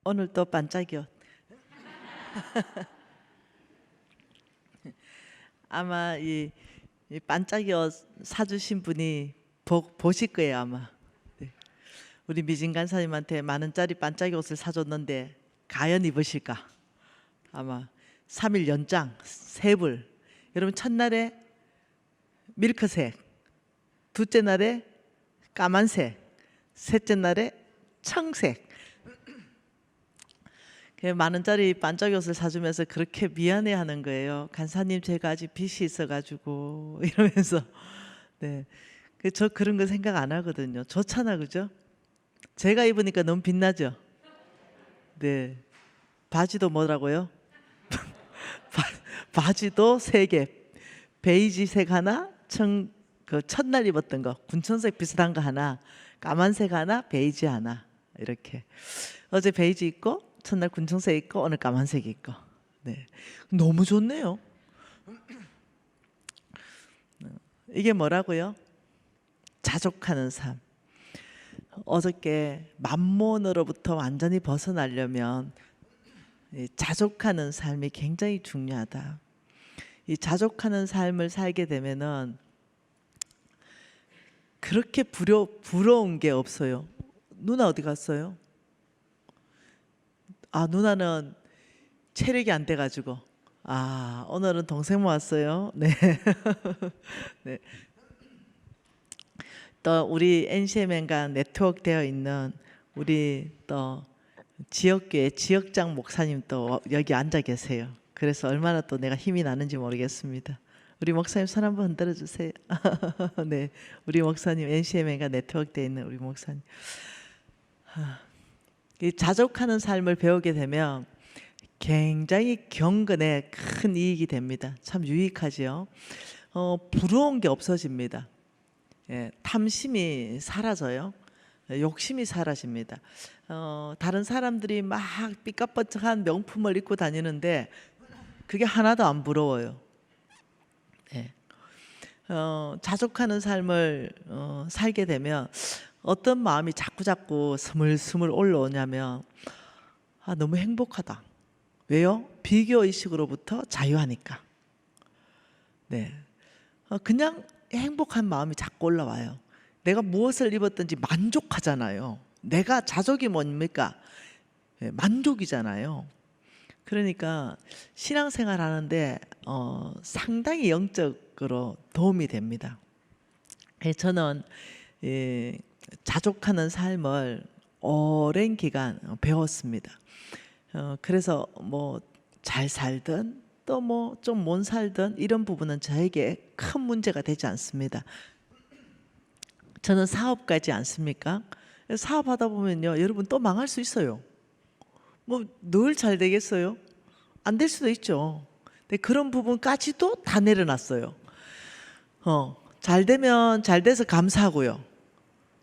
오늘 또 반짝여. 아마 이 반짝여 사주신 분이 보실 거예요 아마. 네. 우리 미진 간사님한테 10,000원짜리 반짝여 옷을 사줬는데 과연 입으실까? 아마 3일 연장 3불. 여러분 첫날에 밀크색, 둘째 날에 까만색, 셋째 날에 청색. 10,000원짜리 반짝이 옷을 사주면서 그렇게 미안해하는 거예요. 간사님 제가 아직 빚이 있어가지고 이러면서. 네, 저 그런 거 생각 안 하거든요. 좋잖아, 그죠? 제가 입으니까 너무 빛나죠. 네, 바지도 뭐라고요? 바지도 3개, 베이지색 하나, 그 첫날 입었던 거 군청색 비슷한 거 하나, 까만색 하나, 베이지 하나 이렇게. 어제 베이지 입고 첫날 군청색 입고 오늘 까만색 입고. 네, 너무 좋네요. 이게 뭐라고요? 자족하는 삶. 어저께 만몬으로부터 완전히 벗어나려면 이 자족하는 삶이 굉장히 중요하다. 이 자족하는 삶을 살게 되면은 그렇게 부러운 게 없어요. 누나 어디 갔어요? 아, 누나는 체력이 안 돼가지고. 아, 오늘은 동생 모았어요. 네. 네. 또 우리 NCM과 네트워크 되어 있는 우리 또 지역교회 지역장 목사님 또 여기 앉아 계세요. 그래서 얼마나 또 내가 힘이 나는지 모르겠습니다. 우리 목사님 손 한번 흔들어 주세요. 네, 우리 목사님 NCM과 네트워크 되어 있는 우리 목사님. 이 자족하는 삶을 배우게 되면 굉장히 경건에 큰 이익이 됩니다. 참 유익하지요. 부러운 게 없어집니다. 예, 탐심이 사라져요. 욕심이 사라집니다. 다른 사람들이 막 삐까뻔쩍한 명품을 입고 다니는데 그게 하나도 안 부러워요. 예. 자족하는 삶을 살게 되면 어떤 마음이 자꾸 스물스물 올라오냐면 아, 너무 행복하다. 왜요? 비교의식으로부터 자유하니까. 네, 그냥 행복한 마음이 자꾸 올라와요. 내가 무엇을 입었든지 만족하잖아요. 내가 자족이 뭡니까? 네, 만족이잖아요. 그러니까 신앙생활 하는데 상당히 영적으로 도움이 됩니다. 저는 자족하는 삶을 오랜 기간 배웠습니다. 그래서 뭐 잘 살든 또 뭐 좀 못 살든 이런 부분은 저에게 큰 문제가 되지 않습니다. 저는 사업가지 않습니까? 사업하다 보면요, 여러분 또 망할 수 있어요. 뭐 늘 잘 되겠어요? 안 될 수도 있죠. 근데 그런 부분까지도 다 내려놨어요. 잘 되면 잘 돼서 감사하고요.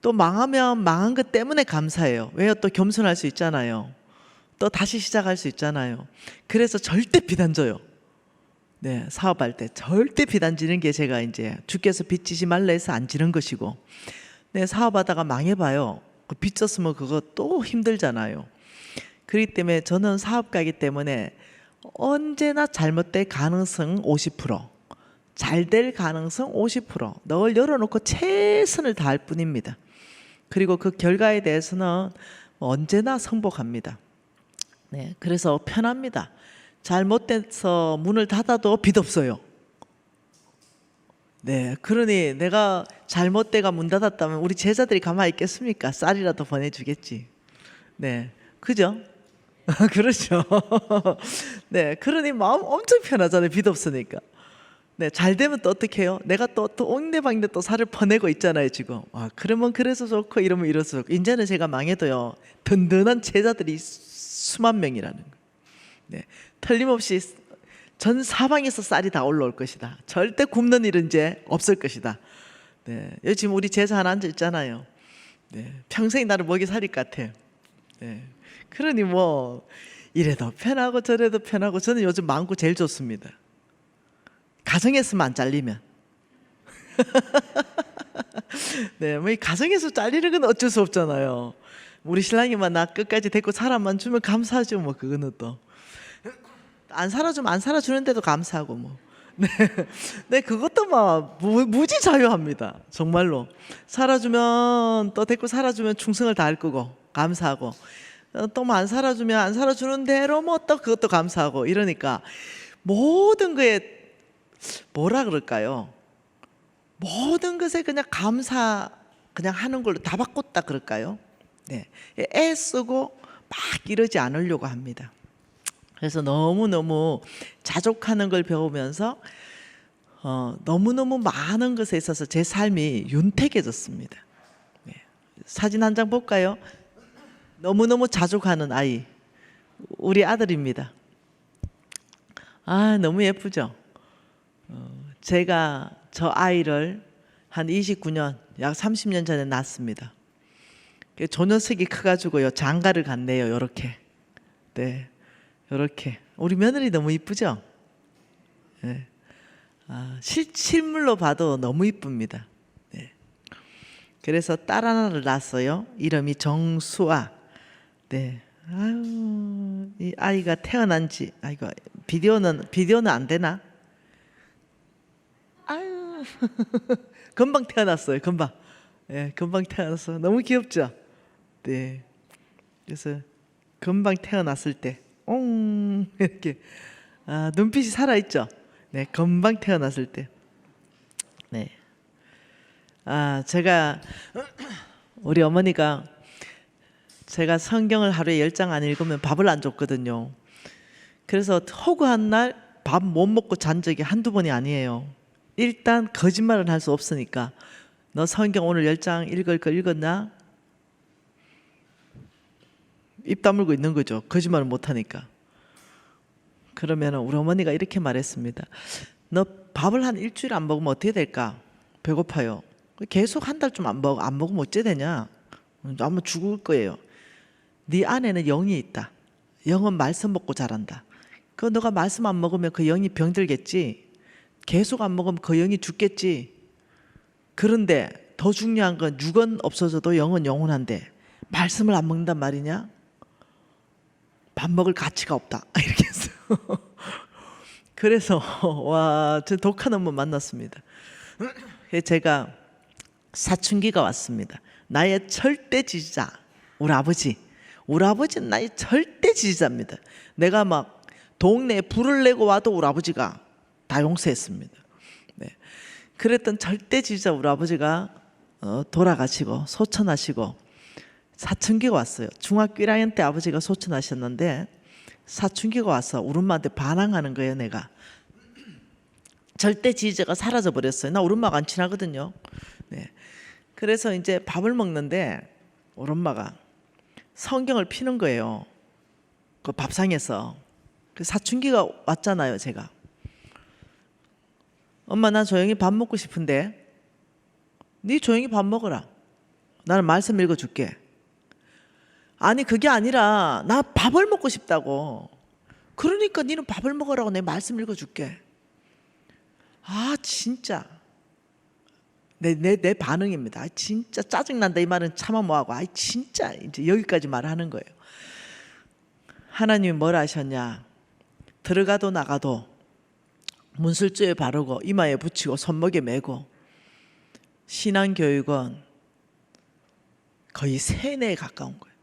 또 망하면 망한 것 때문에 감사해요. 왜요? 또 겸손할 수 있잖아요. 또 다시 시작할 수 있잖아요. 그래서 절대 비단 져요. 네, 사업할 때 절대 비단 지는 게 제가 이제 주께서 빚 지지 말라 해서 안 지는 것이고, 네, 사업하다가 망해봐요. 빚 졌으면 그거 또 힘들잖아요. 그렇기 때문에 저는 사업가이기 때문에 언제나 잘못될 가능성 50%, 잘 될 가능성 50%늘 열어놓고 최선을 다할 뿐입니다. 그리고 그 결과에 대해서는 언제나 성복합니다. 네, 그래서 편합니다. 잘못돼서 문을 닫아도 빚 없어요. 네, 그러니 내가 잘못돼가 문 닫았다면 우리 제자들이 가만히 있겠습니까? 쌀이라도 보내주겠지. 네, 그죠? 그렇죠. 네, 그러니 마음 엄청 편하잖아요. 빚 없으니까. 네, 잘 되면 또 어떻게 해요? 내가 또 옹내방내 또 살을 퍼내고 있잖아요, 지금. 아, 그러면 그래서 좋고 이러면 이래서 좋고. 이제는 제가 망해도요, 든든한 제자들이 수만 명이라는 거예요. 네, 틀림없이 전 사방에서 쌀이 다 올라올 것이다. 절대 굶는 일은 이제 없을 것이다. 네, 여기 지금 우리 제자 하나 앉아 있잖아요. 네, 평생 나를 먹이 살릴 것 같아요. 네, 그러니 뭐 이래도 편하고 저래도 편하고 저는 요즘 마음고 제일 좋습니다. 가정에서만 안 잘리면. 네, 뭐 이 가정에서 잘리는 건 어쩔 수 없잖아요. 우리 신랑이만 나 끝까지 데리고 살아만 주면 감사하죠. 뭐 그거는 또 안 살아주면 안 살아주는데도 감사하고 뭐. 네, 네 그것도 막 무지 자유합니다. 정말로 살아주면 또 데리고 살아주면 충성을 다할 거고 감사하고 또 뭐 안 살아주면 안 살아주는 대로 뭐 또 그것도 감사하고 이러니까 모든 거에 뭐라 그럴까요? 모든 것에 그냥 감사 그냥 하는 걸로 다 바꿨다 그럴까요? 네, 애 쓰고 막 이러지 않으려고 합니다. 그래서 너무너무 자족하는 걸 배우면서 너무너무 많은 것에 있어서 제 삶이 윤택해졌습니다. 네. 사진 한 장 볼까요? 너무너무 자족하는 아이 우리 아들입니다. 아 너무 예쁘죠? 제가 저 아이를 한 29년 약 30년 전에 낳았습니다. 저 녀석이 커가지고요 장가를 갔네요. 요렇게 네. 이렇게 우리 며느리 너무 이쁘죠? 네. 아, 실물로 봐도 너무 이쁩니다. 네. 그래서 딸 하나를 낳았어요. 이름이 정수아. 네. 아유, 이 아이가 태어난 지 아이고 비디오는 안 되나? 아유 금방 태어났어요. 금방. 네, 금방 태어났어. 너무 귀엽죠? 네. 그래서 금방 태어났을 때 이렇게 눈빛이 살아있죠. 네, 금방 태어났을 때. 네, 제가 우리 어머니가 제가 성경을 하루에 10장 안 읽으면 밥을 안 줬거든요. 그래서 허구한 날 밥 못 먹고 잔 적이 한두 번이 아니에요. 일단 거짓말은 할 수 없으니까 너 성경 오늘 10장 읽을 거 읽었나? 입 다물고 있는 거죠. 거짓말을 못하니까. 그러면 우리 어머니가 이렇게 말했습니다. 너 밥을 한 일주일 안 먹으면 어떻게 될까? 배고파요. 계속 한 달 좀 안 먹으면 어째 되냐? 아마 죽을 거예요. 네 안에는 영이 있다. 영은 말씀 먹고 자란다. 그 너가 말씀 안 먹으면 그 영이 병들겠지. 계속 안 먹으면 그 영이 죽겠지. 그런데 더 중요한 건 육은 없어져도 영은 영원한데 말씀을 안 먹는단 말이냐? 밥 먹을 가치가 없다. 이렇게 했어요. 그래서 와, 저 독한 놈을 만났습니다. 제가 사춘기가 왔습니다. 나의 절대 지지자, 우리 아버지. 우리 아버지는 나의 절대 지지자입니다. 내가 막 동네에 불을 내고 와도 우리 아버지가 다 용서했습니다. 네. 그랬던 절대 지지자 우리 아버지가 돌아가시고 소천하시고 사춘기가 왔어요. 중학교 1학년 때 아버지가 소천하셨는데 사춘기가 와서 우리 엄마한테 반항하는 거예요. 내가 절대 지지자가 사라져 버렸어요. 나 우리 엄마가 안 친하거든요. 네. 그래서 이제 밥을 먹는데 우리 엄마가 성경을 피는 거예요. 그 밥상에서. 그 사춘기가 왔잖아요. 제가 엄마 나 조용히 밥 먹고 싶은데 네 조용히 밥 먹어라. 나는 말씀 읽어줄게. 아니 그게 아니라 나 밥을 먹고 싶다고. 그러니까 너는 밥을 먹으라고 내 말씀 읽어줄게. 아 진짜 내 반응입니다. 아, 진짜 짜증난다 이 말은 차마 뭐하고 아 진짜 이제 여기까지 말하는 거예요. 하나님이 뭘 하셨냐. 들어가도 나가도 문술조에 바르고 이마에 붙이고 손목에 메고 신앙교육은 거의 세뇌에 가까운 거예요.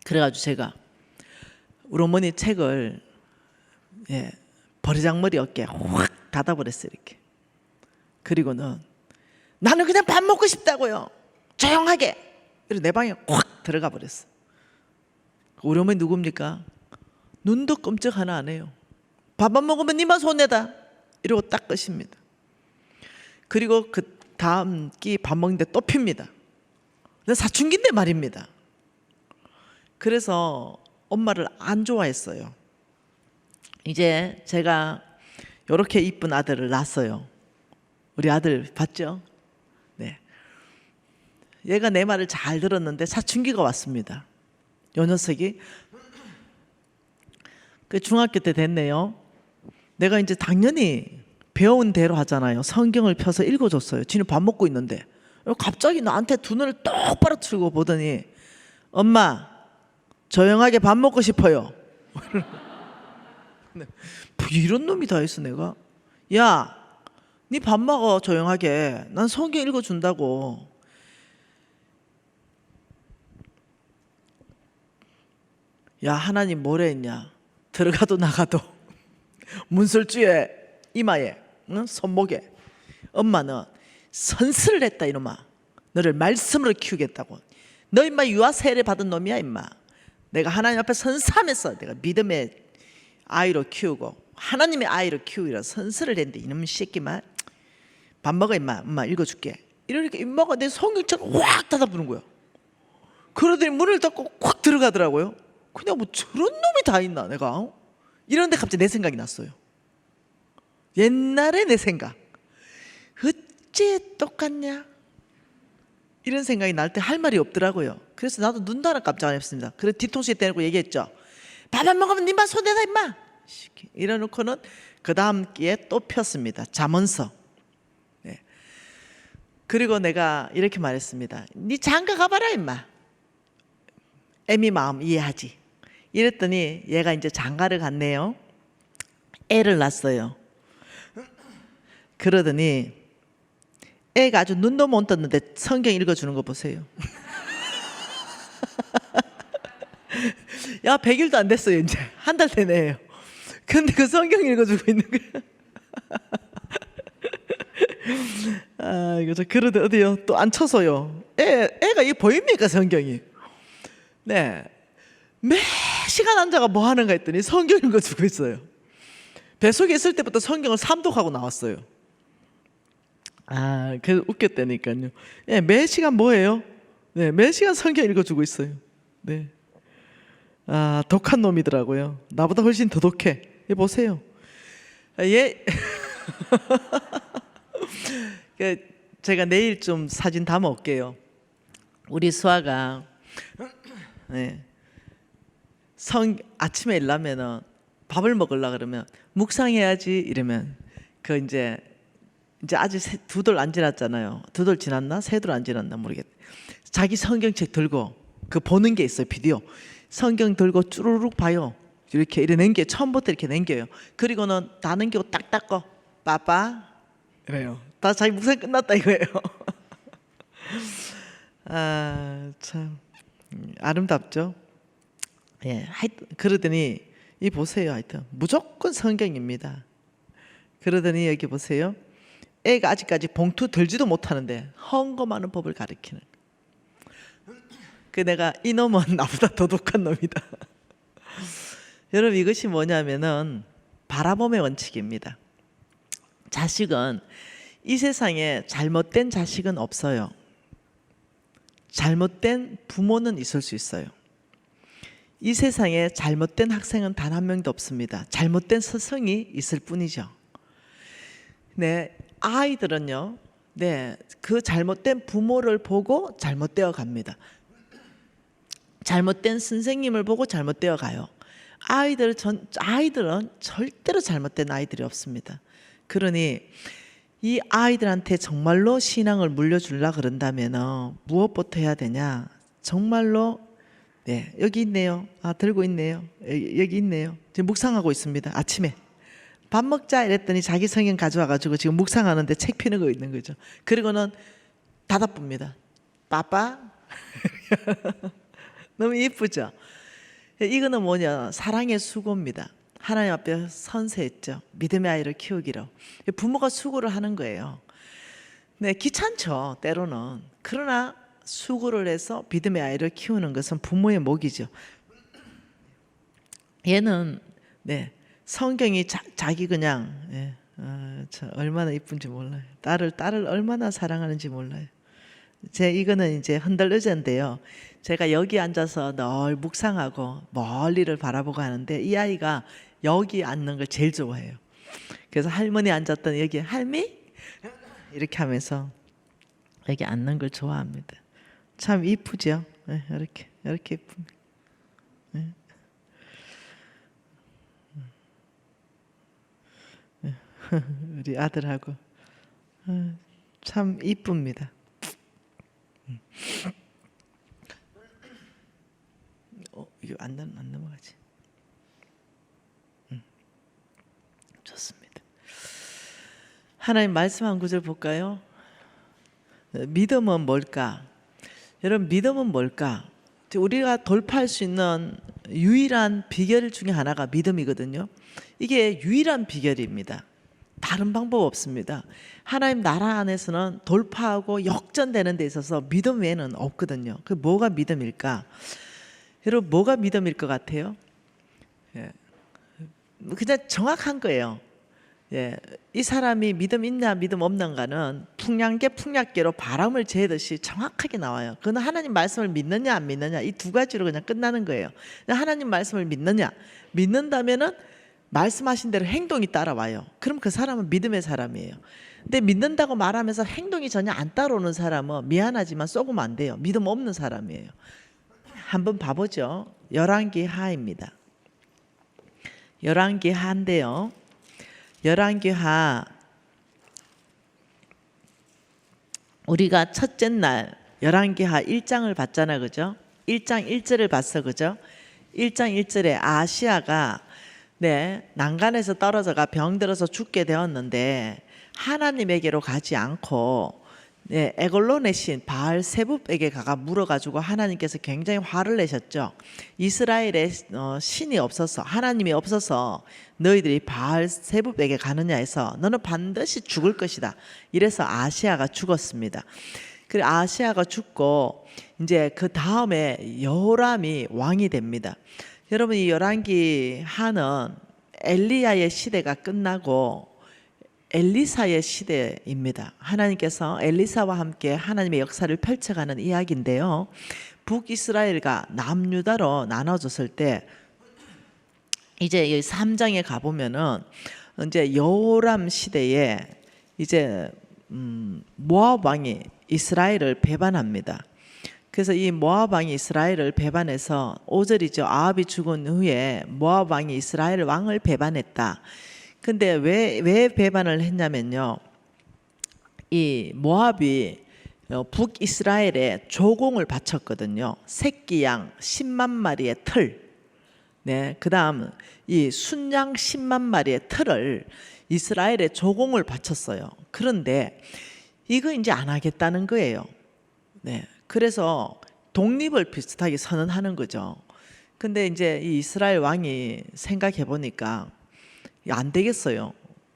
그래가지고 제가 우리 어머니 책을 버리장머리 어깨에 확 닫아버렸어요. 이렇게. 그리고는 나는 그냥 밥 먹고 싶다고요. 조용하게. 이러고 내 방에 확 들어가 버렸어. 우리 어머니 누굽니까? 눈도 끔찍 하나 안 해요. 밥 안 먹으면 니만 손내다. 이러고 딱 끝입니다. 그리고 그 다음 끼 밥 먹는데 또 핍니다. 사춘기인데 말입니다. 그래서 엄마를 안 좋아했어요. 이제 제가 이렇게 이쁜 아들을 낳았어요. 우리 아들 봤죠? 네. 얘가 내 말을 잘 들었는데 사춘기가 왔습니다. 요 녀석이 그 중학교 때 됐네요. 내가 이제 당연히 배운 대로 하잖아요. 성경을 펴서 읽어줬어요. 지는 밥 먹고 있는데 갑자기 나한테 두 눈을 똑바로 틀고 보더니 엄마 조용하게 밥 먹고 싶어요. 뭐 이런 놈이 다 있어. 내가 야, 네 밥 먹어 조용하게. 난 성경 읽어준다고. 야, 하나님 뭐래 했냐? 들어가도 나가도 문설주에 이마에 응? 손목에 엄마는 선스를 했다 이놈아. 너를 말씀으로 키우겠다고. 너 임마 유아 세례 받은 놈이야 임마. 내가 하나님 앞에 선사하면서 내가 믿음의 아이로 키우고 하나님의 아이로 키우기로 선스를 했는데 이놈 새끼만 밥 먹어 임마. 엄마 읽어줄게. 이러니까 임마가 내 성경책을 확 닫아부는 거야. 그러더니 문을 닫고 확 들어가더라고요. 그냥 뭐 저런 놈이 다 있나 내가. 이런데 갑자기 내 생각이 났어요. 옛날에 내 생각. 어째 똑같냐? 이런 생각이 날 때 할 말이 없더라고요. 그래서 나도 눈도 하나 깜짝 안 했습니다. 그래서 뒤통수에 대놓고 얘기했죠. 밥 안 먹으면 니만 손대다 임마. 이래놓고는 그 다음 기회에 또 폈습니다. 잠언서. 네. 그리고 내가 이렇게 말했습니다. 니 장가 가봐라 임마. 애미 마음 이해하지. 이랬더니 얘가 이제 장가를 갔네요. 애를 낳았어요. 그러더니 애가 아주 눈도 못 떴는데 성경 읽어주는 거 보세요. 야, 100일도 안 됐어요. 이제 한 달 되네요. 근데 그 성경 읽어주고 있는 거야. 아, 이거 저 그러더 어디요? 또 안 쳐서요. 애가 이게 보입니까 성경이? 네, 매 시간 앉아가 뭐 하는가 했더니 성경 읽어주고 있어요. 뱃속에 있을 때부터 성경을 삼독하고 나왔어요. 아, 그 웃겼다니까요. 예, 매 시간 뭐예요? 네, 매 시간 성경 읽어주고 있어요. 네. 아, 독한 놈이더라고요. 나보다 훨씬 더 독해. 얘 보세요. 얘 제가 내일 좀 사진 담아 올게요. 우리 수아가 네. 아침에 일어나면은 밥을 먹으려 그러면 묵상해야지 이러면 그 이제 아직 2돌 안 지났잖아요. 2돌 지났나? 3돌 안 지났나 모르겠네. 자기 성경책 들고 그 보는 게 있어요. 비디오. 성경 들고 쭈루룩 봐요. 이렇게 넘겨 처음부터 이렇게 넘겨요. 그리고는 다 넘기고 딱 닦고 빠빠 이래요. 다 자기 묵상 끝났다 이거예요. 아, 참 아름답죠. 예, 그러더니 이 보세요. 하여튼 무조건 성경입니다. 그러더니 여기 보세요. 애가 아직까지 봉투 들지도 못하는데 헝거 많은 법을 가르치는. 그 내가 이놈은 나보다 더 독한 놈이다. 여러분 이것이 뭐냐면은 바라봄의 원칙입니다. 자식은 이 세상에 잘못된 자식은 없어요. 잘못된 부모는 있을 수 있어요. 이 세상에 잘못된 학생은 단 한 명도 없습니다. 잘못된 스승이 있을 뿐이죠. 네, 아이들은요, 네, 그 잘못된 부모를 보고 잘못되어 갑니다. 잘못된 선생님을 보고 잘못되어 가요. 아이들은 절대로 잘못된 아이들이 없습니다. 그러니 이 아이들한테 정말로 신앙을 물려주려 그런다면 무엇부터 해야 되냐? 정말로 네, 여기 있네요. 아, 들고 있네요. 여기 있네요. 지금 묵상하고 있습니다. 아침에 밥 먹자 이랬더니 자기 성경 가져와가지고 지금 묵상하는데 책 피는 거 있는 거죠. 그리고는 닫아봅니다. 빠빠. 너무 예쁘죠? 이거는 뭐냐? 사랑의 수고입니다. 하나님 앞에 선세했죠. 믿음의 아이를 키우기로. 부모가 수고를 하는 거예요. 네, 귀찮죠. 때로는. 그러나 수고를 해서 믿음의 아이를 키우는 것은 부모의 몫이죠. 얘는 네, 성경이 자기 그냥 예, 얼마나 이쁜지 몰라요. 딸을 얼마나 사랑하는지 몰라요. 이거는 이제 흔들려자인데요. 제가 여기 앉아서 늘 묵상하고 멀리를 바라보고 하는데 이 아이가 여기 앉는 걸 제일 좋아해요. 그래서 할머니 앉았더니 여기 할미 이렇게 하면서 여기 앉는 걸 좋아합니다. 참 이쁘죠. 네, 이렇게 이쁩니다. 네. 우리 아들하고 참 이쁩니다. 이거 안 넘어가지. 좋습니다. 하나님 말씀 한 구절 볼까요? 믿음은 뭘까? 여러분, 믿음은 뭘까? 우리가 돌파할 수 있는 유일한 비결 중에 하나가 믿음이거든요. 이게 유일한 비결입니다. 다른 방법 없습니다. 하나님 나라 안에서는 돌파하고 역전되는 데 있어서 믿음 외에는 없거든요. 그 뭐가 믿음일까? 여러분, 뭐가 믿음일 것 같아요? 예. 그냥 정확한 거예요. 예. 이 사람이 믿음 있냐 믿음 없는가는 풍량계 풍약계로 바람을 재듯이 정확하게 나와요. 그건 하나님 말씀을 믿느냐 안 믿느냐 이 두 가지로 그냥 끝나는 거예요. 하나님 말씀을 믿느냐, 믿는다면은 말씀하신 대로 행동이 따라와요. 그럼 그 사람은 믿음의 사람이에요. 근데 믿는다고 말하면서 행동이 전혀 안 따라오는 사람은 미안하지만 쏘으면 안 돼요. 믿음 없는 사람이에요. 한번 봐보죠. 열왕기하입니다. 열왕기하인데요. 열왕기하, 우리가 첫째 날 열왕기하 1장을 봤잖아, 그죠? 1장 1절을 봤어, 그죠? 1장 1절에 아시아가 난간에서 떨어져가 병들어서 죽게 되었는데 하나님에게로 가지 않고 에골론의 신 바알세붑에게 가가 물어가지고 하나님께서 굉장히 화를 내셨죠. 이스라엘에 신이 없어서, 하나님이 없어서 너희들이 바알세붑에게 가느냐 해서 너는 반드시 죽을 것이다. 이래서 아시아가 죽었습니다. 그리고 아시아가 죽고 이제 그 다음에 여호람이 왕이 됩니다. 여러분, 이 열왕기하는 엘리야의 시대가 끝나고 엘리사의 시대입니다. 하나님께서 엘리사와 함께 하나님의 역사를 펼쳐가는 이야기인데요. 북이스라엘과 남유다로 나눠졌을 때 이제 이 3장에 가보면은 이제 여호람 시대에 이제 모압 왕이 이스라엘을 배반합니다. 그래서 이 모압 왕이 이스라엘을 배반해서 5절이죠. 아합이 죽은 후에 모압 왕이 이스라엘 왕을 배반했다. 근데 왜 배반을 했냐면요. 이 모압이 북이스라엘에 조공을 바쳤거든요. 새끼 양 10만 마리의 틀. 그다음 이 순양 10만 마리의 틀을 이스라엘에 조공을 바쳤어요. 그런데 이거 이제 안 하겠다는 거예요. 그래서 독립을 비슷하게 선언하는 거죠. 근데 이제 이 이스라엘 왕이 생각해 보니까 안 되겠어요.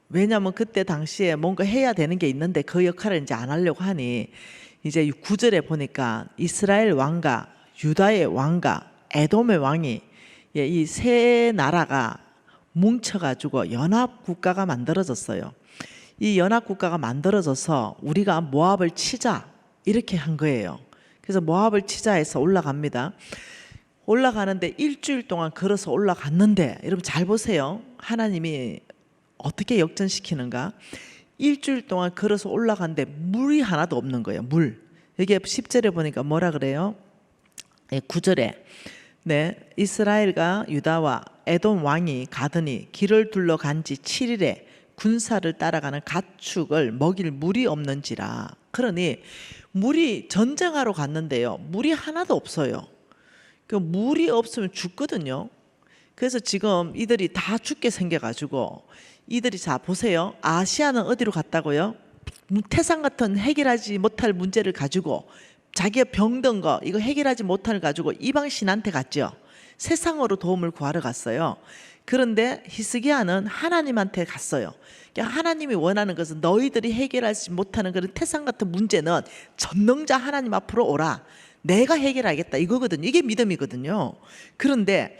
왜냐하면 그때 당시에 뭔가 해야 되는 게 있는데 그 역할을 이제 안 하려고 하니 이제 9절에 보니까 이스라엘 왕과 유다의 왕과 에돔의 왕이 이 세 나라가 뭉쳐가지고 연합국가가 만들어졌어요. 이 연합국가가 만들어져서 우리가 모압을 치자 이렇게 한 거예요. 그래서 모압을 치자 해서 올라갑니다. 올라가는데 일주일 동안 걸어서 올라갔는데 여러분 잘 보세요. 하나님이 어떻게 역전시키는가. 일주일 동안 걸어서 올라갔는데 물이 하나도 없는 거예요. 물. 여기 10절에 보니까 뭐라 그래요? 9절에 이스라엘과 유다와 에돔 왕이 가더니 길을 둘러간 지 7일에 군사를 따라가는 가축을 먹일 물이 없는지라. 그러니 물이 전쟁하러 갔는데요. 물이 하나도 없어요. 그 물이 없으면 죽거든요. 그래서 지금 이들이 다 죽게 생겨가지고 이들이 자 보세요. 아시아는 어디로 갔다고요? 태산 같은 해결하지 못할 문제를 가지고 자기가 병든 거 이거 해결하지 못할 가지고 이방 신한테 갔죠. 세상으로 도움을 구하러 갔어요. 그런데 히스기야는 하나님한테 갔어요. 하나님이 원하는 것은 너희들이 해결하지 못하는 그런 태산 같은 문제는 전능자 하나님 앞으로 오라. 내가 해결하겠다 이거거든요. 이게 믿음이거든요. 그런데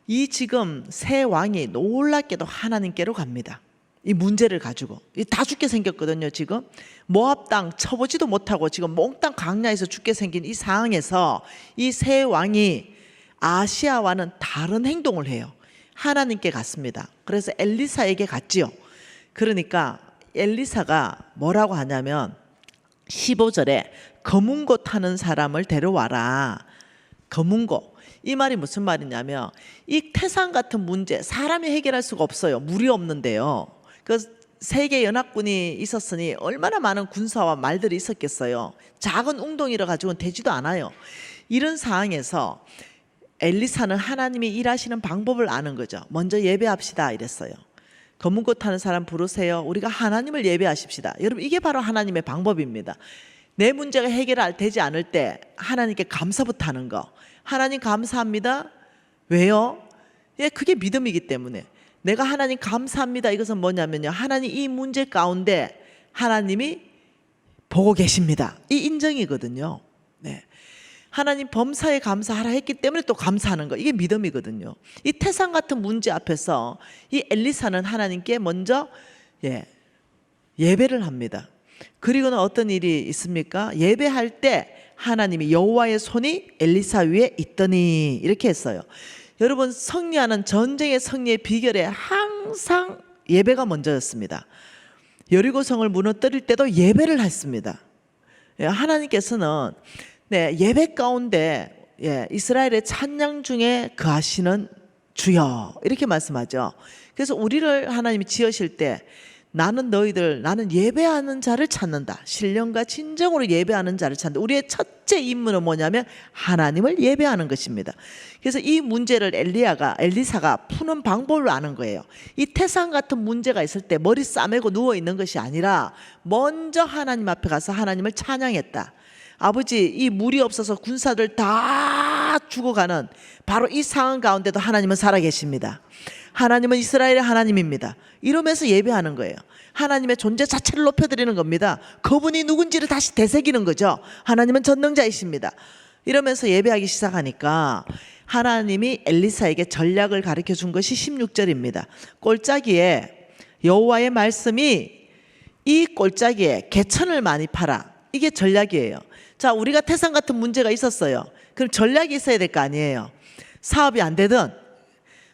이 지금 새 왕이 놀랍게도 하나님께로 갑니다. 이 문제를 가지고 다 죽게 생겼거든요. 지금 모압 땅 쳐보지도 못하고 지금 몽땅 광야에서 죽게 생긴 이 상황에서 이 새 왕이 아시아와는 다른 행동을 해요. 하나님께 갔습니다. 그래서 엘리사에게 갔지요. 그러니까 엘리사가 뭐라고 하냐면 15절에 검은 고 타는 사람을 데려와라. 검은 고. 이 말이 무슨 말이냐면 이 태산 같은 문제 사람이 해결할 수가 없어요. 물이 없는데요. 그 세계 연합군이 있었으니 얼마나 많은 군사와 말들이 있었겠어요. 작은 웅덩이를 가지고는 되지도 않아요. 이런 상황에서 엘리사는 하나님이 일하시는 방법을 아는 거죠. 먼저 예배합시다 이랬어요. 검은꽃 타는 사람 부르세요. 우리가 하나님을 예배하십시다. 여러분, 이게 바로 하나님의 방법입니다. 내 문제가 해결되지 않을 때 하나님께 감사부터 하는 거. 하나님 감사합니다. 왜요? 예, 그게 믿음이기 때문에. 내가 하나님 감사합니다. 이것은 뭐냐면요, 하나님 이 문제 가운데 하나님이 보고 계십니다. 이 인정이거든요. 네. 하나님 범사에 감사하라 했기 때문에 또 감사하는 거, 이게 믿음이거든요. 이 태산 같은 문제 앞에서 이 엘리사는 하나님께 먼저 예배를 합니다. 그리고는 어떤 일이 있습니까? 예배할 때 하나님이 여호와의 손이 엘리사 위에 있더니 이렇게 했어요. 여러분, 승리하는 전쟁의 승리의 비결에 항상 예배가 먼저였습니다. 여리고성을 무너뜨릴 때도 예배를 했습니다. 하나님께서는 예배 가운데 이스라엘의 찬양 중에 거하시는 주여, 이렇게 말씀하죠. 그래서 우리를 하나님이 지으실 때 나는 예배하는 자를 찾는다. 신령과 진정으로 예배하는 자를 찾는다. 우리의 첫째 임무는 뭐냐면 하나님을 예배하는 것입니다. 그래서 이 문제를 엘리사가 푸는 방법을 아는 거예요. 이 태산 같은 문제가 있을 때 머리 싸매고 누워 있는 것이 아니라 먼저 하나님 앞에 가서 하나님을 찬양했다. 아버지, 이 물이 없어서 군사들 다 죽어가는 바로 이 상황 가운데도 하나님은 살아계십니다. 하나님은 이스라엘의 하나님입니다. 이러면서 예배하는 거예요. 하나님의 존재 자체를 높여드리는 겁니다. 그분이 누군지를 다시 되새기는 거죠. 하나님은 전능자이십니다. 이러면서 예배하기 시작하니까 하나님이 엘리사에게 전략을 가르쳐 준 것이 16절입니다. 꼴짜기에 여호와의 말씀이 이 꼴짜기에 개천을 많이 팔아. 이게 전략이에요. 자, 우리가 태산 같은 문제가 있었어요. 그럼 전략이 있어야 될 거 아니에요. 사업이 안 되든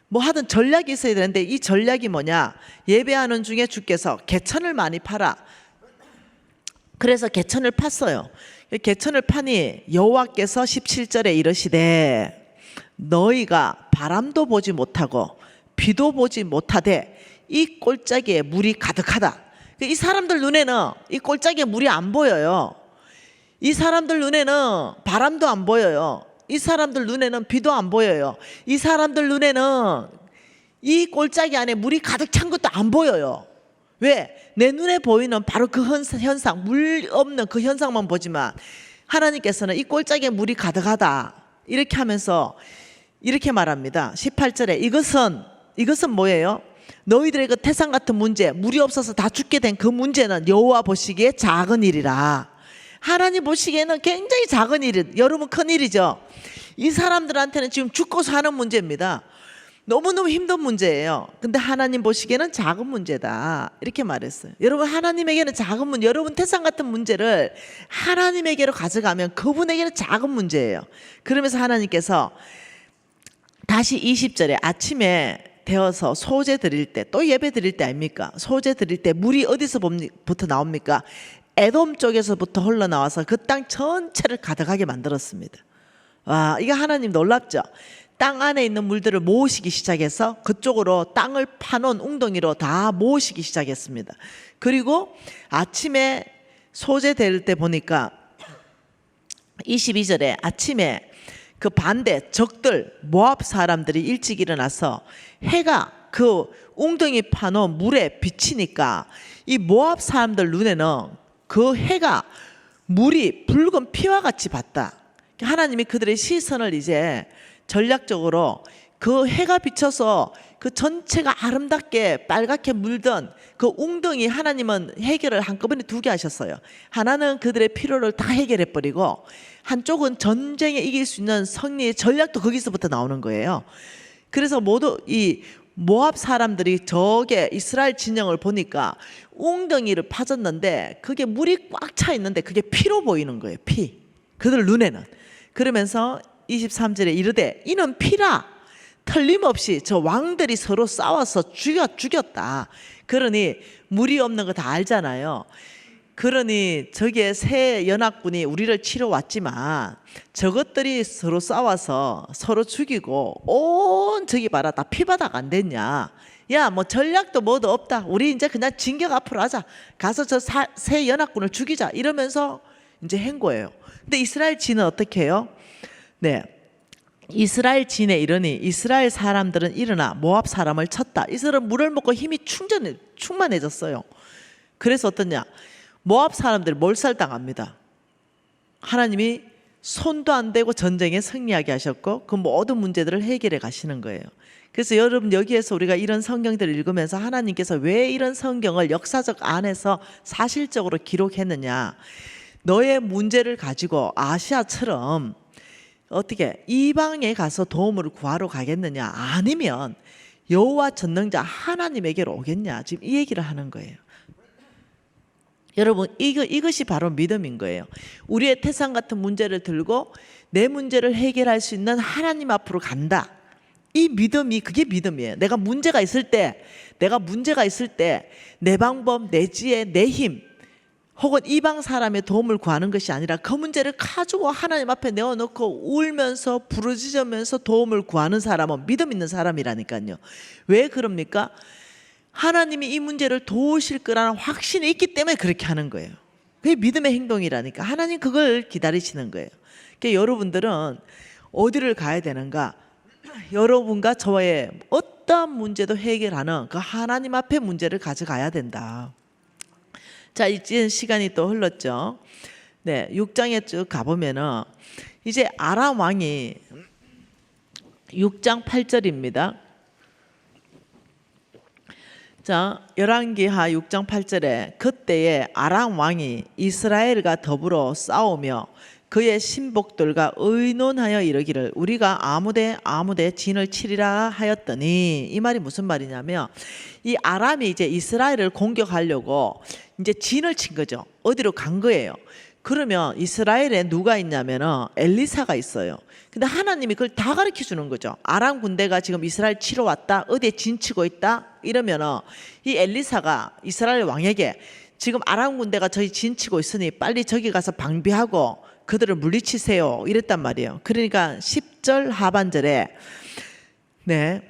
뭐 하든 전략이 있어야 되는데, 이 전략이 뭐냐? 예배하는 중에 주께서 개천을 많이 팔아. 그래서 개천을 팠어요. 개천을 파니 여호와께서 17절에 이르시되 너희가 바람도 보지 못하고 비도 보지 못하되 이 꼴짜기에 물이 가득하다. 이 사람들 눈에는 이 꼴짜기에 물이 안 보여요. 이 사람들 눈에는 바람도 안 보여요. 이 사람들 눈에는 비도 안 보여요. 이 사람들 눈에는 이 꼴짜기 안에 물이 가득 찬 것도 안 보여요. 왜? 내 눈에 보이는 바로 그 현상, 물 없는 그 현상만 보지만 하나님께서는 이 꼴짜기에 물이 가득하다 이렇게 하면서 이렇게 말합니다. 18절에 이것은 뭐예요? 너희들의 그 태산 같은 문제, 물이 없어서 다 죽게 된 그 문제는 여호와 보시기에 작은 일이라. 하나님 보시기에는 굉장히 작은 일이, 여러분 큰 일이죠. 이 사람들한테는 지금 죽고 사는 문제입니다. 너무너무 힘든 문제예요. 근데 하나님 보시기에는 작은 문제다 이렇게 말했어요. 여러분, 하나님에게는 작은 문제, 여러분 태산 같은 문제를 하나님에게로 가져가면 그분에게는 작은 문제예요. 그러면서 하나님께서 다시 20절에 아침에 되어서 소제 드릴 때, 또 예배 드릴 때 아닙니까? 소제 드릴 때 물이 어디서부터 나옵니까? 에돔 쪽에서부터 흘러나와서 그 땅 전체를 가득하게 만들었습니다. 와, 이게 하나님 놀랍죠? 땅 안에 있는 물들을 모으시기 시작해서 그쪽으로 땅을 파놓은 웅덩이로 다 모으시기 시작했습니다. 그리고 아침에 소제될 때 보니까 22절에 아침에 그 반대 적들 모압 사람들이 일찍 일어나서 해가 그 웅덩이 파놓은 물에 비치니까 이 모압 사람들 눈에는 그 해가 물이 붉은 피와 같이 봤다. 하나님이 그들의 시선을 이제 전략적으로 그 해가 비쳐서 그 전체가 아름답게 빨갛게 물던 그 웅덩이, 하나님은 해결을 한꺼번에 두 개 하셨어요. 하나는 그들의 필요를 다 해결해 버리고 한쪽은 전쟁에 이길 수 있는 승리의 전략도 거기서부터 나오는 거예요. 그래서 모두 이 모압 사람들이 저게 이스라엘 진영을 보니까 웅덩이를 파졌는데 그게 물이 꽉 차 있는데 그게 피로 보이는 거예요. 피. 그들 눈에는. 그러면서 23절에 이르되 이는 피라. 틀림없이 저 왕들이 서로 싸워서 죽였다. 그러니 물이 없는 거 다 알잖아요. 그러니 저기에 새 연합군이 우리를 치러 왔지만 저것들이 서로 싸워서 서로 죽이고 온 저기 봐라 다 피바닥 안 됐냐. 야, 뭐 전략도 뭐도 없다. 우리 이제 그냥 진격 앞으로 하자. 가서 저 새 연합군을 죽이자. 이러면서 이제 한 거예요. 근데 이스라엘 진은 어떻게 해요? 네. 이스라엘 진에 이르니 이스라엘 사람들은 일어나 모압 사람을 쳤다. 이 사람 물을 먹고 힘이 충만해졌어요. 그래서 어떠냐? 모압 사람들 몰살당합니다. 하나님이 손도 안 대고 전쟁에 승리하게 하셨고 그 모든 문제들을 해결해 가시는 거예요. 그래서 여러분 여기에서 우리가 이런 성경들을 읽으면서 하나님께서 왜 이런 성경을 역사적 안에서 사실적으로 기록했느냐. 너의 문제를 가지고 아시아처럼 어떻게 이방에 가서 도움을 구하러 가겠느냐, 아니면 여호와 전능자 하나님에게로 오겠냐, 지금 이 얘기를 하는 거예요. 여러분 이것이 바로 믿음인 거예요. 우리의 태산 같은 문제를 들고 내 문제를 해결할 수 있는 하나님 앞으로 간다. 이 믿음이, 그게 믿음이에요. 내가 문제가 있을 때 내 방법, 내 지혜, 내 힘 혹은 이방 사람의 도움을 구하는 것이 아니라 그 문제를 가지고 하나님 앞에 내어놓고 울면서 부르짖으면서 도움을 구하는 사람은 믿음 있는 사람이라니까요. 왜 그럽니까? 하나님이 이 문제를 도우실 거라는 확신이 있기 때문에 그렇게 하는 거예요. 그게 믿음의 행동이라니까. 하나님 그걸 기다리시는 거예요. 그러니까 여러분들은 어디를 가야 되는가? 여러분과 저의 어떠한 문제도 해결하는 그 하나님 앞에 문제를 가져가야 된다. 자, 이제 시간이 또 흘렀죠. 네, 6장에 쭉 가보면은 이제 아람 왕이 6장 8절입니다. 자, 열왕기하 6장 8절에 그때에 아람 왕이 이스라엘과 더불어 싸우며 그의 신복들과 의논하여 이르기를 우리가 아무데 진을 치리라 하였더니, 이 말이 무슨 말이냐면 이 아람이 이제 이스라엘을 공격하려고 이제 진을 친 거죠. 어디로 간 거예요. 그러면 이스라엘에 누가 있냐면은 엘리사가 있어요. 근데 하나님이 그걸 다 가르쳐 주는 거죠. 아람 군대가 지금 이스라엘 치러 왔다, 어디에 진치고 있다 이러면은 이 엘리사가 이스라엘 왕에게 지금 아람 군대가 저기 진치고 있으니 빨리 저기 가서 방비하고 그들을 물리치세요 이랬단 말이에요. 그러니까 10절 하반절에 네,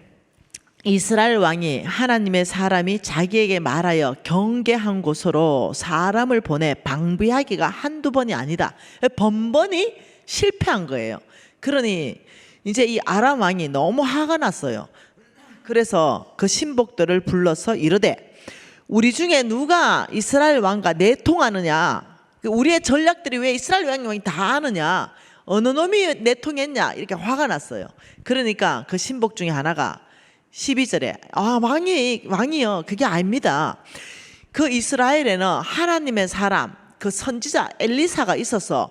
이스라엘 왕이 하나님의 사람이 자기에게 말하여 경계한 곳으로 사람을 보내 방비하기가 한두 번이 아니다. 번번이 실패한 거예요. 그러니 이제 이 아람 왕이 너무 화가 났어요. 그래서 그 신복들을 불러서 이르되 우리 중에 누가 이스라엘 왕과 내통하느냐, 우리의 전략들이 왜 이스라엘 왕이 다 아느냐, 어느 놈이 내통했냐, 이렇게 화가 났어요. 그러니까 그 신복 중에 하나가 12절에 왕이요, 그게 아닙니다. 그 이스라엘에는 하나님의 사람 그 선지자 엘리사가 있어서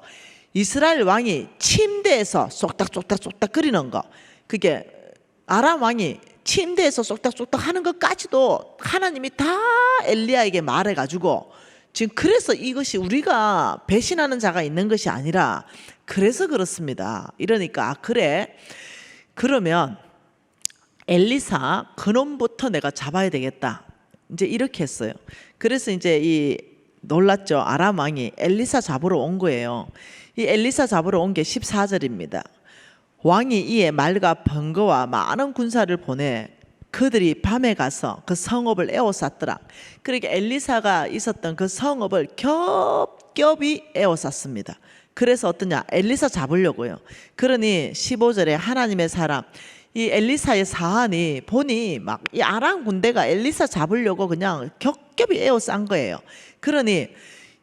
이스라엘 왕이 침대에서 쏙닥 끓이는 거, 그게 아람 왕이 침대에서 쏙닥 하는 것까지도 하나님이 다 엘리야에게 말해가지고 지금 그래서 이것이 우리가 배신하는 자가 있는 것이 아니라 그래서 그렇습니다. 이러니까 그래, 그러면 엘리사 그놈부터 내가 잡아야 되겠다, 이제 이렇게 했어요. 그래서 이제 이 놀랐죠. 아람 왕이 엘리사 잡으러 온 거예요. 이 엘리사 잡으러 온 게 14절입니다. 왕이 이에 말과 번거와 많은 군사를 보내 그들이 밤에 가서 그 성읍을 에워쌌더라. 그러니까 엘리사가 있었던 그 성읍을 겹겹이 에워쌌습니다. 그래서 어떠냐, 엘리사 잡으려고요. 그러니 15절에 하나님의 사람 이 엘리사의 사안이 보니 막 이 아람 군대가 엘리사 잡으려고 그냥 겹겹이 에워싼 거예요. 그러니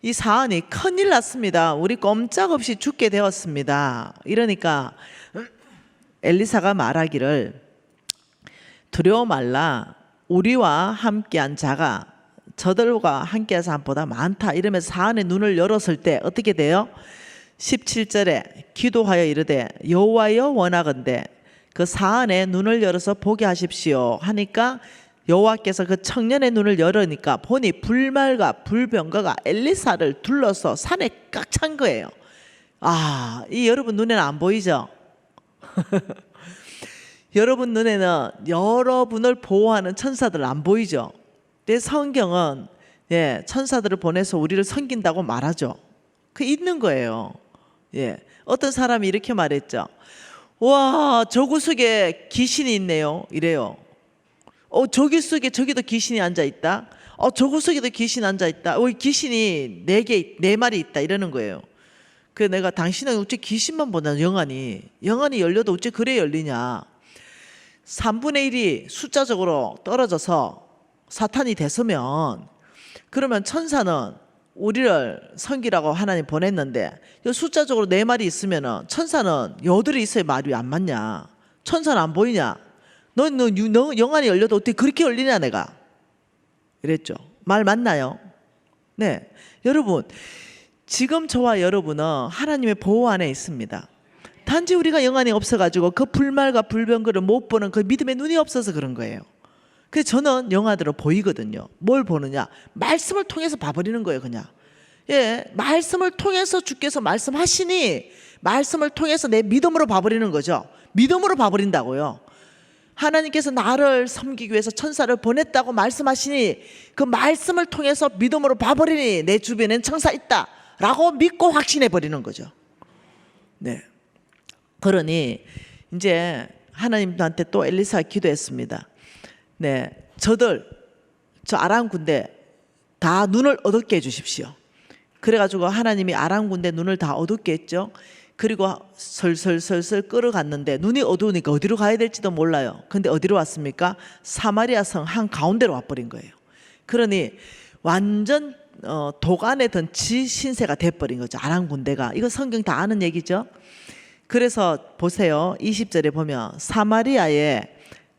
이 사안이 큰일 났습니다. 우리 꼼짝없이 죽게 되었습니다. 이러니까 엘리사가 말하기를 두려워 말라, 우리와 함께한 자가 저들과 함께한 사람보다 많다 이러면서 사안의 눈을 열었을 때 어떻게 돼요? 17절에 기도하여 이르되 여호와여 원하건대 그 사안의 눈을 열어서 보게 하십시오 하니까 여호와께서 그 청년의 눈을 열으니까 보니 불말과 불병거가 엘리사를 둘러서 산에 꽉 찬 거예요. 이 여러분 눈에는 안 보이죠? 여러분 눈에는 여러분을 보호하는 천사들 안 보이죠? 내 성경은 예, 천사들을 보내서 우리를 섬긴다고 말하죠. 그 있는 거예요. 예, 어떤 사람이 이렇게 말했죠. 와, 저 구석에 귀신이 있네요. 이래요. 저 구석에 저기도 귀신이 앉아 있다. 저 구석에도 귀신 앉아 있다. 귀신이 네 마리 있다. 이러는 거예요. 그 내가 당신은 어째 귀신만 보나 영안이 열려도 어째 그래 열리냐. 3분의 1이 숫자적으로 떨어져서 사탄이 됐으면 그러면 천사는 우리를 섬기라고 하나님 보냈는데 숫자적으로 4마리 있으면 천사는 8이 있어야 말이 안 맞냐. 천사는 안 보이냐. 너 영안이 열려도 어떻게 그렇게 열리냐 내가. 이랬죠. 말 맞나요? 네, 여러분 지금 저와 여러분은 하나님의 보호 안에 있습니다. 단지 우리가 영안이 없어가지고 그 불말과 불병거를 못 보는 그 믿음의 눈이 없어서 그런 거예요. 그래서 저는 영화들은 보이거든요. 뭘 보느냐? 말씀을 통해서 봐버리는 거예요, 그냥. 예, 말씀을 통해서 주께서 말씀하시니 말씀을 통해서 내 믿음으로 봐버리는 거죠. 믿음으로 봐버린다고요. 하나님께서 나를 섬기기 위해서 천사를 보냈다고 말씀하시니 그 말씀을 통해서 믿음으로 봐버리니 내 주변엔 천사 있다 라고 믿고 확신해 버리는 거죠. 네. 그러니 이제 하나님한테 또 엘리사가 기도했습니다. 네, 저 아람 군대 다 눈을 어둡게 해주십시오. 그래가지고 하나님이 아람 군대 눈을 다 어둡게 했죠. 그리고 설설설설 끌어갔는데 눈이 어두우니까 어디로 가야 될지도 몰라요. 근데 어디로 왔습니까? 사마리아 성 한 가운데로 와버린 거예요. 그러니 완전 도간에 든 지신세가 돼버린 거죠. 아람 군대가. 이거 성경 다 아는 얘기죠. 그래서 보세요. 20절에 보면 사마리아에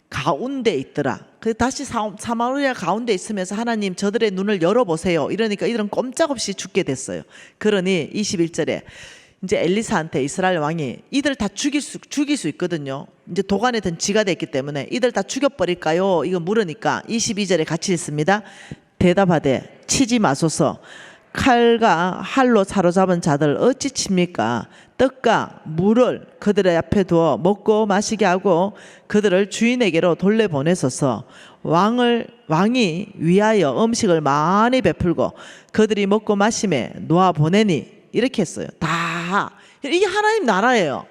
가운데 있더라. 그래서 다시 사마리아 가운데 있으면서 하나님 저들의 눈을 열어보세요. 이러니까 이들은 꼼짝없이 죽게 됐어요. 그러니 21절에 이제 엘리사한테 이스라엘 왕이 이들 다 죽일 수 있거든요. 이제 도간에 든 지가 됐기 때문에 이들 다 죽여버릴까요? 이거 물으니까 22절에 같이 있습니다. 대답하되 치지 마소서. 칼과 할로 사로잡은 자들 어찌 칩니까? 떡과 물을 그들의 앞에 두어 먹고 마시게 하고 그들을 주인에게로 돌려보내소서. 왕이 위하여 음식을 많이 베풀고 그들이 먹고 마심에 놓아 보내니. 이렇게 했어요. 다 이게 하나님 나라예요.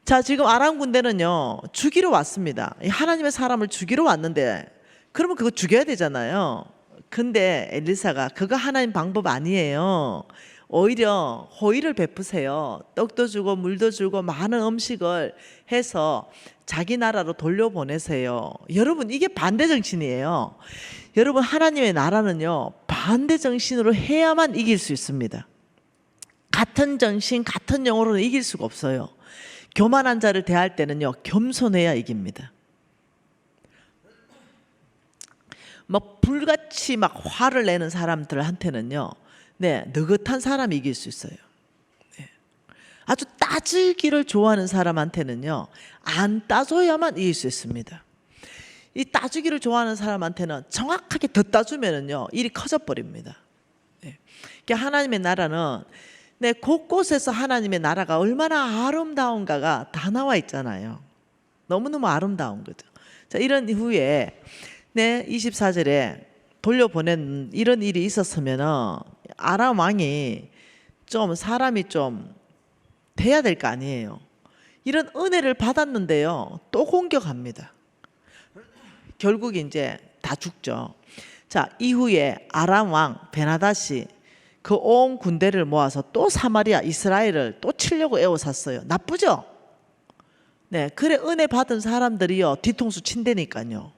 자, 지금 아람 군대는요 죽이러 왔습니다. 하나님의 사람을 죽이러 왔는데 그러면 그거 죽여야 되잖아요. 근데 엘리사가 그거 하나님 방법 아니에요. 오히려 호의를 베푸세요. 떡도 주고 물도 주고 많은 음식을 해서 자기 나라로 돌려보내세요. 여러분 이게 반대 정신이에요. 여러분 하나님의 나라는요 반대 정신으로 해야만 이길 수 있습니다. 같은 정신 같은 영으로는 이길 수가 없어요. 교만한 자를 대할 때는요 겸손해야 이깁니다. 막 불같이 막 화를 내는 사람들한테는요, 네, 느긋한 사람이 이길 수 있어요. 네. 아주 따지기를 좋아하는 사람한테는요, 안 따져야만 이길 수 있습니다. 이 따지기를 좋아하는 사람한테는 정확하게 더 따주면은요, 일이 커져 버립니다. 네. 그러니까 하나님의 나라는 네, 곳곳에서 하나님의 나라가 얼마나 아름다운가가 다 나와 있잖아요. 너무너무 아름다운 거죠. 자, 이런 이후에 네, 24절에 돌려보낸 이런 일이 있었으면 아람 왕이 좀 사람이 좀 돼야 될 거 아니에요. 이런 은혜를 받았는데요 또 공격합니다. 결국 이제 다 죽죠. 자, 이후에 아람 왕 베나다시 그 온 군대를 모아서 또 사마리아 이스라엘을 또 치려고 애워쌌어요. 나쁘죠? 네, 그래 은혜 받은 사람들이요 뒤통수 친다니까요.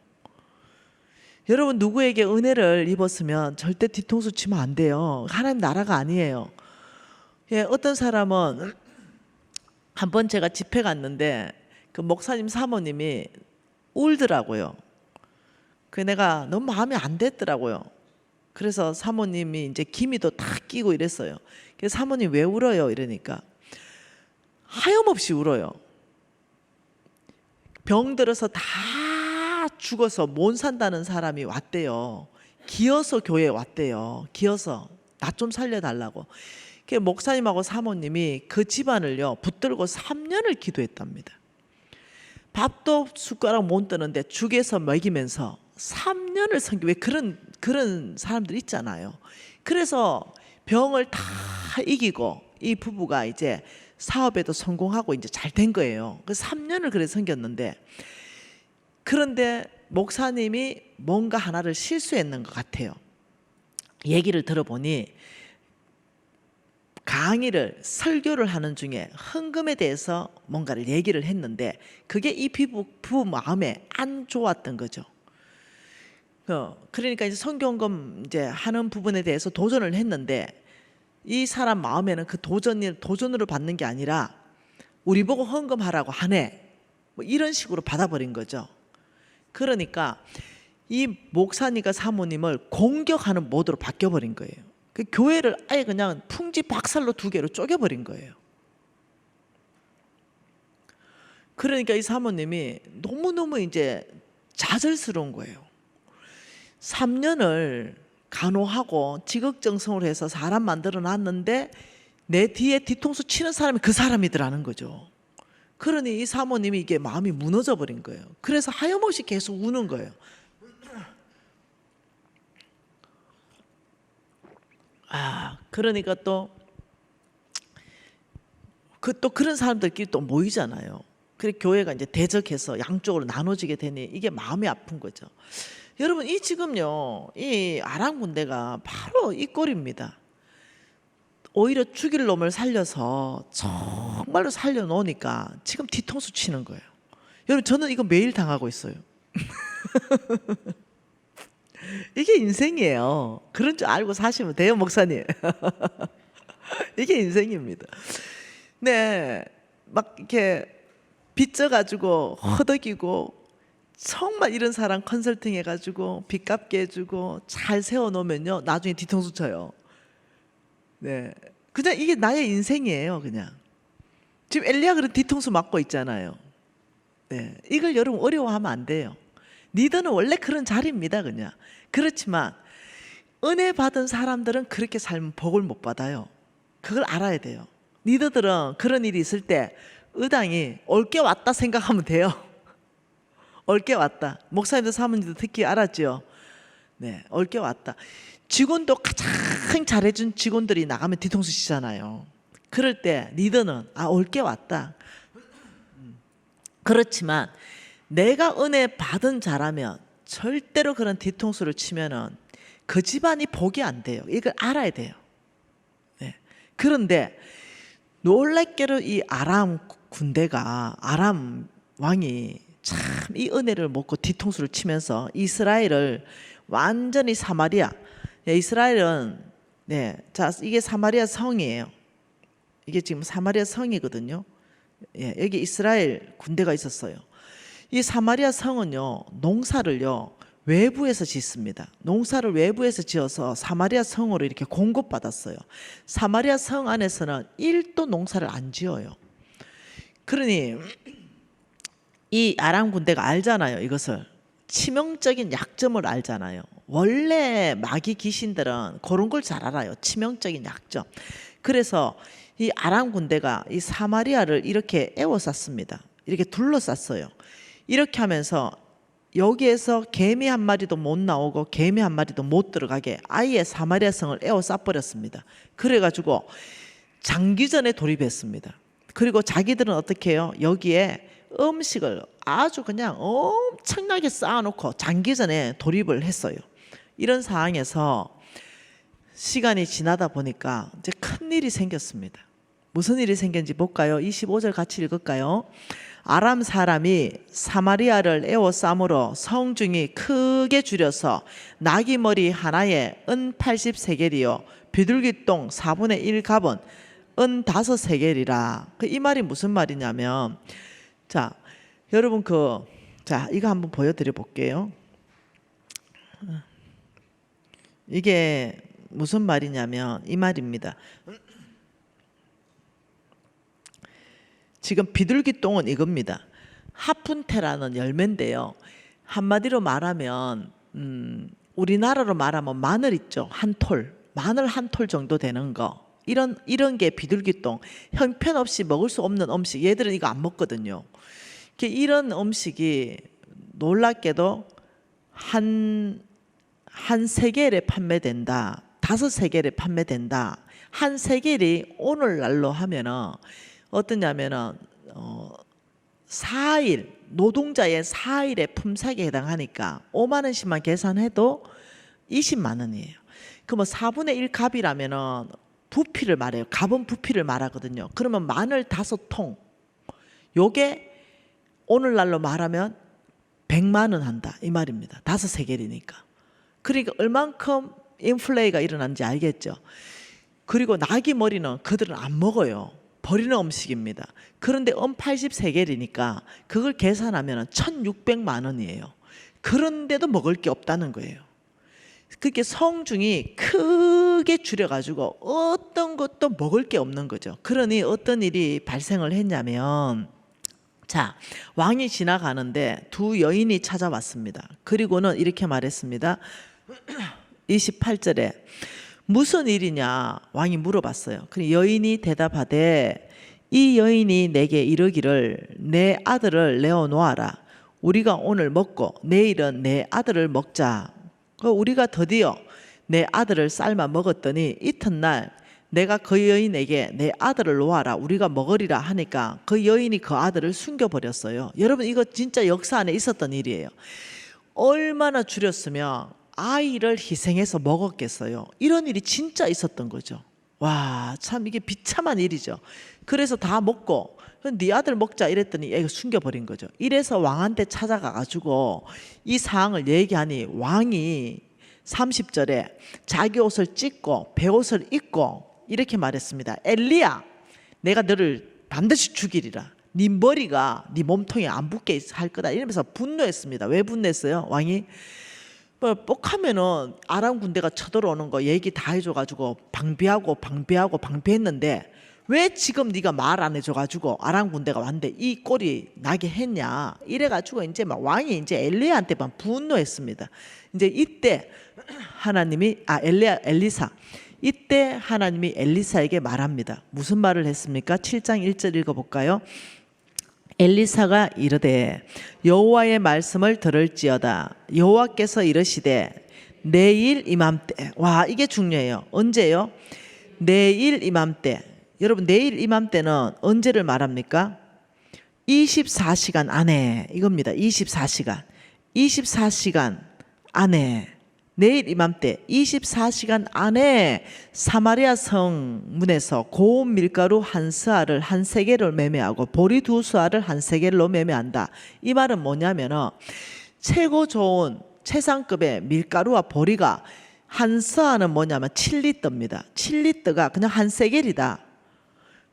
여러분 누구에게 은혜를 입었으면 절대 뒤통수 치면 안 돼요. 하나님 나라가 아니에요. 예, 어떤 사람은 한번 제가 집회 갔는데 그 목사님 사모님이 울더라고요. 그 내가 너무 마음에 안 됐더라고요. 그래서 사모님이 이제 기미도 탁 끼고 이랬어요. 그래서 사모님 왜 울어요? 이러니까 하염없이 울어요. 병 들어서 다 죽어서 못 산다는 사람이 왔대요. 기어서 교회에 왔대요. 기어서 나 좀 살려달라고. 목사님하고 사모님이 그 집안을요 붙들고 3년을 기도했답니다. 밥도 숟가락 못 뜨는데 죽에서 먹이면서 3년을 섬기 왜 그런 사람들 있잖아요. 그래서 병을 다 이기고 이 부부가 이제 사업에도 성공하고 이제 잘 된 거예요. 그 3년을 그래 섬겼는데 그런데 목사님이 뭔가 하나를 실수했는 것 같아요. 얘기를 들어보니 강의를 설교를 하는 중에 헌금에 대해서 뭔가를 얘기를 했는데 그게 이 부부 마음에 안 좋았던 거죠. 그러니까 이제 선교헌금 이제 하는 부분에 대해서 도전을 했는데 이 사람 마음에는 그 도전으로 받는 게 아니라 우리 보고 헌금하라고 하네 뭐 이런 식으로 받아버린 거죠. 그러니까 이 목사님과 사모님을 공격하는 모드로 바뀌어버린 거예요. 그 교회를 아예 그냥 풍지 박살로 2개로 쪼개버린 거예요. 그러니까 이 사모님이 너무너무 이제 좌절스러운 거예요. 3년을 간호하고 지극정성으로 해서 사람 만들어 놨는데 내 뒤에 뒤통수 치는 사람이 그 사람이더라는 거죠. 그러니 이 사모님이 이게 마음이 무너져 버린 거예요. 그래서 하염없이 계속 우는 거예요. 그러니까 또 그런 사람들끼리 또 모이잖아요. 그래 교회가 이제 대적해서 양쪽으로 나눠지게 되니 이게 마음이 아픈 거죠. 여러분 이 지금요 이 아람 군대가 바로 이 꼴입니다. 오히려 죽일 놈을 살려서 정말로 살려놓으니까 지금 뒤통수 치는 거예요. 여러분 저는 이거 매일 당하고 있어요. 이게 인생이에요. 그런 줄 알고 사시면 돼요, 목사님. 이게 인생입니다. 네, 막 이렇게 빚져가지고 허덕이고 정말 이런 사람 컨설팅 해가지고 빚 갚게 해주고 잘 세워놓으면요 나중에 뒤통수 쳐요. 네, 그냥 이게 나의 인생이에요. 그냥 지금 엘리야 그런 뒤통수 맞고 있잖아요. 네, 이걸 여러분 어려워하면 안 돼요. 리더는 원래 그런 자리입니다. 그냥 그렇지만 은혜 받은 사람들은 그렇게 살면 복을 못 받아요. 그걸 알아야 돼요. 리더들은 그런 일이 있을 때 의당이 올게 왔다 생각하면 돼요. 올게 왔다. 목사님도 사모님도 특히 알았죠. 네, 올게 왔다. 직원도 가장 잘해준 직원들이 나가면 뒤통수 치잖아요. 그럴 때 리더는 올게 왔다. 그렇지만 내가 은혜 받은 자라면 절대로 그런 뒤통수를 치면은 그 집안이 복이 안 돼요. 이걸 알아야 돼요. 네. 그런데 놀랍게도 이 아람 군대가 아람 왕이 참 이 은혜를 먹고 뒤통수를 치면서 이스라엘을 완전히 사마리아, 이스라엘은 자 이게 사마리아 성이에요. 이게 지금 사마리아 성이거든요. 여기 이스라엘 군대가 있었어요. 이 사마리아 성은요 농사를요 외부에서 짓습니다. 농사를 외부에서 지어서 사마리아 성으로 이렇게 공급받았어요. 사마리아 성 안에서는 1도 농사를 안 지어요. 그러니 이 아람 군대가 알잖아요. 이것을 치명적인 약점을 알잖아요. 원래 마귀 귀신들은 그런 걸 잘 알아요. 치명적인 약점. 그래서 이 아람 군대가 이 사마리아를 이렇게 에워쌌습니다. 이렇게 둘러쌌어요. 이렇게 하면서 여기에서 개미 한 마리도 못 나오고 개미 한 마리도 못 들어가게 아예 사마리아 성을 에워싸버렸습니다. 그래가지고 장기전에 돌입했습니다. 그리고 자기들은 어떻게 해요? 여기에 음식을 아주 그냥 엄청나게 쌓아놓고 장기전에 돌입을 했어요. 이런 상황에서 시간이 지나다 보니까 이제 큰일이 생겼습니다. 무슨 일이 생겼는지 볼까요? 25절 같이 읽을까요? 아람 사람이 사마리아를 에워싸므로 성중이 크게 줄여서 나귀 머리 하나에 은 80세겔이요 비둘기똥 4분의 1 갑은 은 5세겔이라. 이 말이 무슨 말이냐면 자 여러분 자 이거 한번 보여드려 볼게요. 이게 무슨 말이냐면 이 말입니다. 지금 비둘기 똥은 이겁니다. 하푼테라는 열매인데요. 한마디로 말하면 우리나라로 말하면 마늘 있죠. 한 톨, 마늘 한 톨 정도 되는 거. 이런 게 비둘기 똥. 형편없이 먹을 수 없는 음식. 얘들은 이거 안 먹거든요. 이런 음식이 놀랍게도 한 세겔에 판매된다. 5세겔에 판매된다. 한 세겔이 오늘날로 하면은 어떠냐면은 4일 노동자의 4일의 품삯에 해당하니까 5만 원씩만 계산해도 20만 원이에요. 그러면 4분의 1 갑이라면은 부피를 말해요. 갑은 부피를 말하거든요. 그러면 마늘 5통. 요게 오늘날로 말하면 100만 원 한다 이 말입니다. 5세겔이니까. 그러니까 얼만큼 인플레이가 일어난지 알겠죠. 그리고 나귀 머리는 그들은 안 먹어요. 버리는 음식입니다. 그런데 80세겔이니까 그걸 계산하면 1600만 원이에요. 그런데도 먹을 게 없다는 거예요. 그렇게 성중이 크게 줄여가지고 어떤 것도 먹을 게 없는 거죠. 그러니 어떤 일이 발생을 했냐면, 자, 왕이 지나가는데 두 여인이 찾아왔습니다. 그리고는 이렇게 말했습니다. 28절에 무슨 일이냐 왕이 물어봤어요. 그 여인이 대답하되 이 여인이 내게 이르기를 내 아들을 내어 놓아라. 우리가 오늘 먹고 내일은 내 아들을 먹자. 우리가 드디어 내 아들을 삶아 먹었더니 이튿날 내가 그 여인에게 내 아들을 놓아라 우리가 먹으리라 하니까 그 여인이 그 아들을 숨겨버렸어요. 여러분 이거 진짜 역사 안에 있었던 일이에요. 얼마나 줄였으면 아이를 희생해서 먹었겠어요. 이런 일이 진짜 있었던 거죠. 와, 참 이게 비참한 일이죠. 그래서 다 먹고 네 아들 먹자 이랬더니 애가 숨겨버린 거죠. 이래서 왕한테 찾아가가지고 이 상황을 얘기하니 왕이 30절에 자기 옷을 찢고 베옷을 입고 이렇게 말했습니다. 엘리야, 내가 너를 반드시 죽이리라. 네 머리가 네 몸통에 안 붙게 할 거다. 이러면서 분노했습니다. 왜 분노했어요? 왕이 뻑하면은 아람 군대가 쳐들어오는 거 얘기 다 해줘가지고 방비했는데 왜 지금 네가 말 안 해줘가지고 아람 군대가 왔는데 이 꼴이 나게 했냐 이래가지고 이제 막 왕이 이제 엘리야한테만 분노했습니다. 이제 이때 하나님이 엘리사 이때 하나님이 엘리사에게 말합니다. 무슨 말을 했습니까? 7장 1절 읽어볼까요? 엘리사가 이르되 여호와의 말씀을 들을지어다. 여호와께서 이르시되 내일 이맘때. 와, 이게 중요해요. 언제요? 내일 이맘때. 여러분 내일 이맘때는 언제를 말합니까? 24시간 안에 이겁니다. 24시간 안에 내일 이맘때 24시간 안에 사마리아 성 문에서 고운 밀가루 한 스아를 한 세겔을 매매하고 보리 2스아를 한 세겔로 매매한다. 이 말은 뭐냐면은 최고 좋은 최상급의 밀가루와 보리가 한 스아는 뭐냐면 7리터입니다. 7리터가 그냥 한 세겔이다.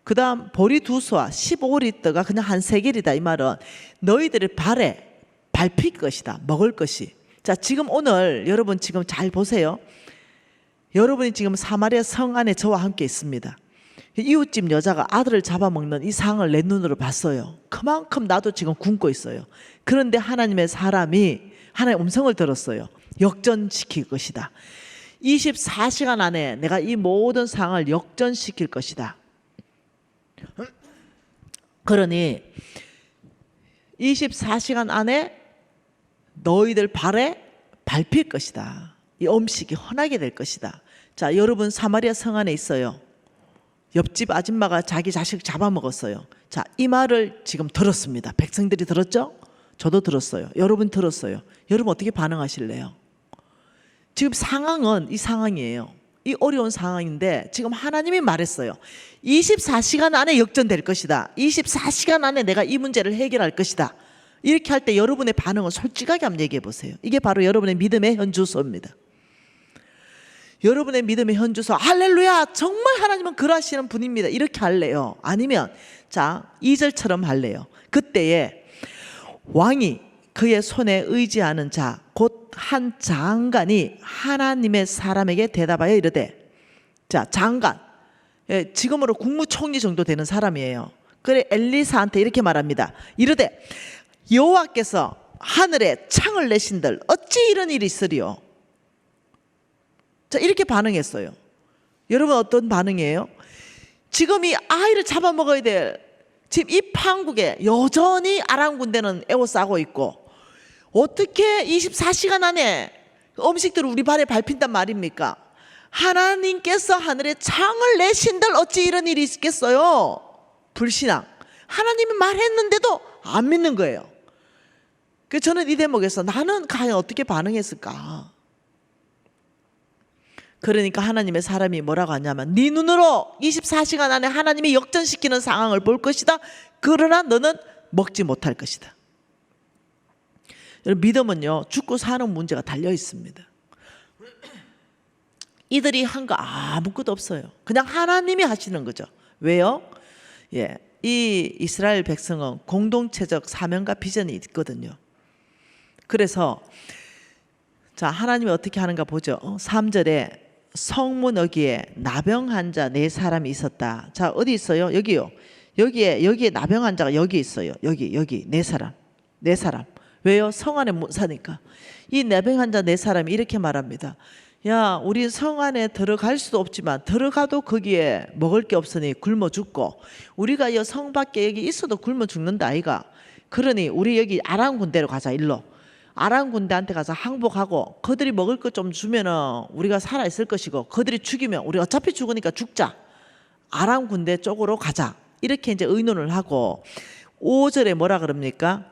그 다음 보리 2스아 15리터가 그냥 한 세겔이다. 이 말은 너희들의 발에 밟힐 것이다. 먹을 것이. 자, 지금 오늘 여러분 지금 잘 보세요. 여러분이 지금 사마리아 성 안에 저와 함께 있습니다. 이웃집 여자가 아들을 잡아먹는 이 상황을 내 눈으로 봤어요. 그만큼 나도 지금 굶고 있어요. 그런데 하나님의 사람이 하나님의 음성을 들었어요. 역전시킬 것이다. 24시간 안에 내가 이 모든 상황을 역전시킬 것이다. 그러니 24시간 안에 너희들 발에 밟힐 것이다. 이 음식이 헌하게 될 것이다. 자, 여러분 사마리아 성 안에 있어요. 옆집 아줌마가 자기 자식 잡아먹었어요. 자, 이 말을 지금 들었습니다. 백성들이 들었죠? 저도 들었어요. 여러분 들었어요. 여러분 어떻게 반응하실래요? 지금 상황은 이 상황이에요. 이 어려운 상황인데 지금 하나님이 말했어요. 24시간 안에 역전될 것이다. 24시간 안에 내가 이 문제를 해결할 것이다. 이렇게 할 때 여러분의 반응을 솔직하게 한번 얘기해 보세요. 이게 바로 여러분의 믿음의 현주소입니다. 여러분의 믿음의 현주소. 할렐루야, 정말 하나님은 그러하시는 분입니다. 이렇게 할래요? 아니면 자 2절처럼 할래요? 그때에 왕이 그의 손에 의지하는 자 곧 한 장관이 하나님의 사람에게 대답하여 이르되, 자, 장관, 지금으로 국무총리 정도 되는 사람이에요. 그래 엘리사한테 이렇게 말합니다. 이르되 여호와께서 하늘에 창을 내신들 어찌 이런 일이 있으리요? 자, 이렇게 반응했어요. 여러분 어떤 반응이에요? 지금 이 아이를 잡아먹어야 될 지금 이 판국에 여전히 아람 군대는 에워싸고 있고 어떻게 24시간 안에 음식들을 우리 발에 밟힌단 말입니까? 하나님께서 하늘에 창을 내신들 어찌 이런 일이 있겠어요? 불신앙. 하나님이 말했는데도 안 믿는 거예요. 그래서 저는 이 대목에서 나는 과연 어떻게 반응했을까? 그러니까 하나님의 사람이 뭐라고 하냐면 네 눈으로 24시간 안에 하나님이 역전시키는 상황을 볼 것이다. 그러나 너는 먹지 못할 것이다. 여러분, 믿음은요 죽고 사는 문제가 달려 있습니다. 이들이 한 거 아무것도 없어요. 그냥 하나님이 하시는 거죠. 왜요? 이 이스라엘 백성은 공동체적 사명과 비전이 있거든요. 그래서 자, 하나님이 어떻게 하는가 보죠. 3절에 성문 어귀에 나병 환자 4사람이 있었다. 자, 어디 있어요? 여기요. 여기에 나병 환자가 여기 있어요. 여기 4사람. 4사람. 왜요? 성 안에 못 사니까. 이 나병 환자 4사람이 이렇게 말합니다. 야, 우리 성 안에 들어갈 수도 없지만 들어가도 거기에 먹을 게 없으니 굶어 죽고, 우리가 이 성 밖에 여기 있어도 굶어 죽는다 아이가. 그러니 우리 여기 아람 군대로 가자. 일로 아람 군대한테 가서 항복하고 그들이 먹을 것 좀 주면은 우리가 살아 있을 것이고, 그들이 죽이면 우리 어차피 죽으니까 죽자. 아람 군대 쪽으로 가자. 이렇게 이제 의논을 하고 5절에 뭐라 그럽니까?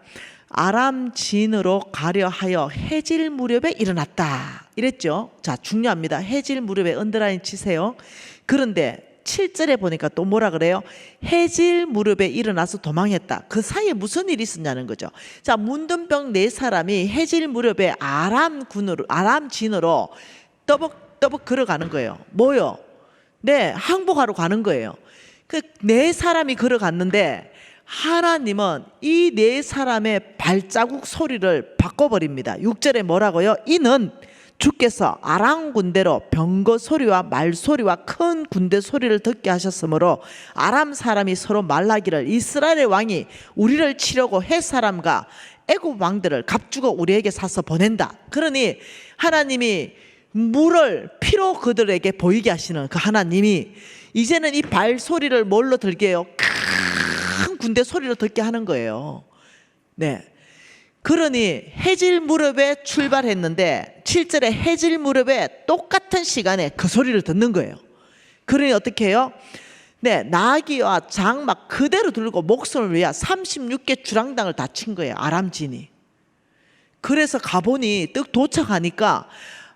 아람 진으로 가려 하여 해질 무렵에 일어났다. 이랬죠. 자, 중요합니다. 해질 무렵에 언더라인 치세요. 그런데 7절에 보니까 또 뭐라 그래요? 해질 무렵에 일어나서 도망했다. 그 사이에 무슨 일이 있었냐는 거죠. 자, 문둥병 4사람이 해질 무렵에 아람 진으로 떠벅떠벅 걸어가는 거예요. 뭐요? 네, 항복하러 가는 거예요. 그 4사람이 걸어갔는데 하나님은 이 4사람의 발자국 소리를 바꿔버립니다. 6절에 뭐라고요? 이는 주께서 아람 군대로 병거 소리와 말 소리와 큰 군대 소리를 듣게 하셨으므로 아람 사람이 서로 말하기를 이스라엘의 왕이 우리를 치려고 헷 사람과 애굽 왕들을 값주고 우리에게 사서 보낸다. 그러니 하나님이 물을 피로 그들에게 보이게 하시는 그 하나님이 이제는 이 발 소리를 뭘로 들게 해요? 큰 군대 소리로 듣게 하는 거예요. 네. 그러니 해질 무렵에 출발했는데 7절에 해질 무렵에 똑같은 시간에 그 소리를 듣는 거예요. 그러니 어떻게 해요? 네, 나귀와 장 막 그대로 들고 목숨을 위하 36개 주랑당을 다 친 거예요. 아람진이. 그래서 가보니 딱 도착하니까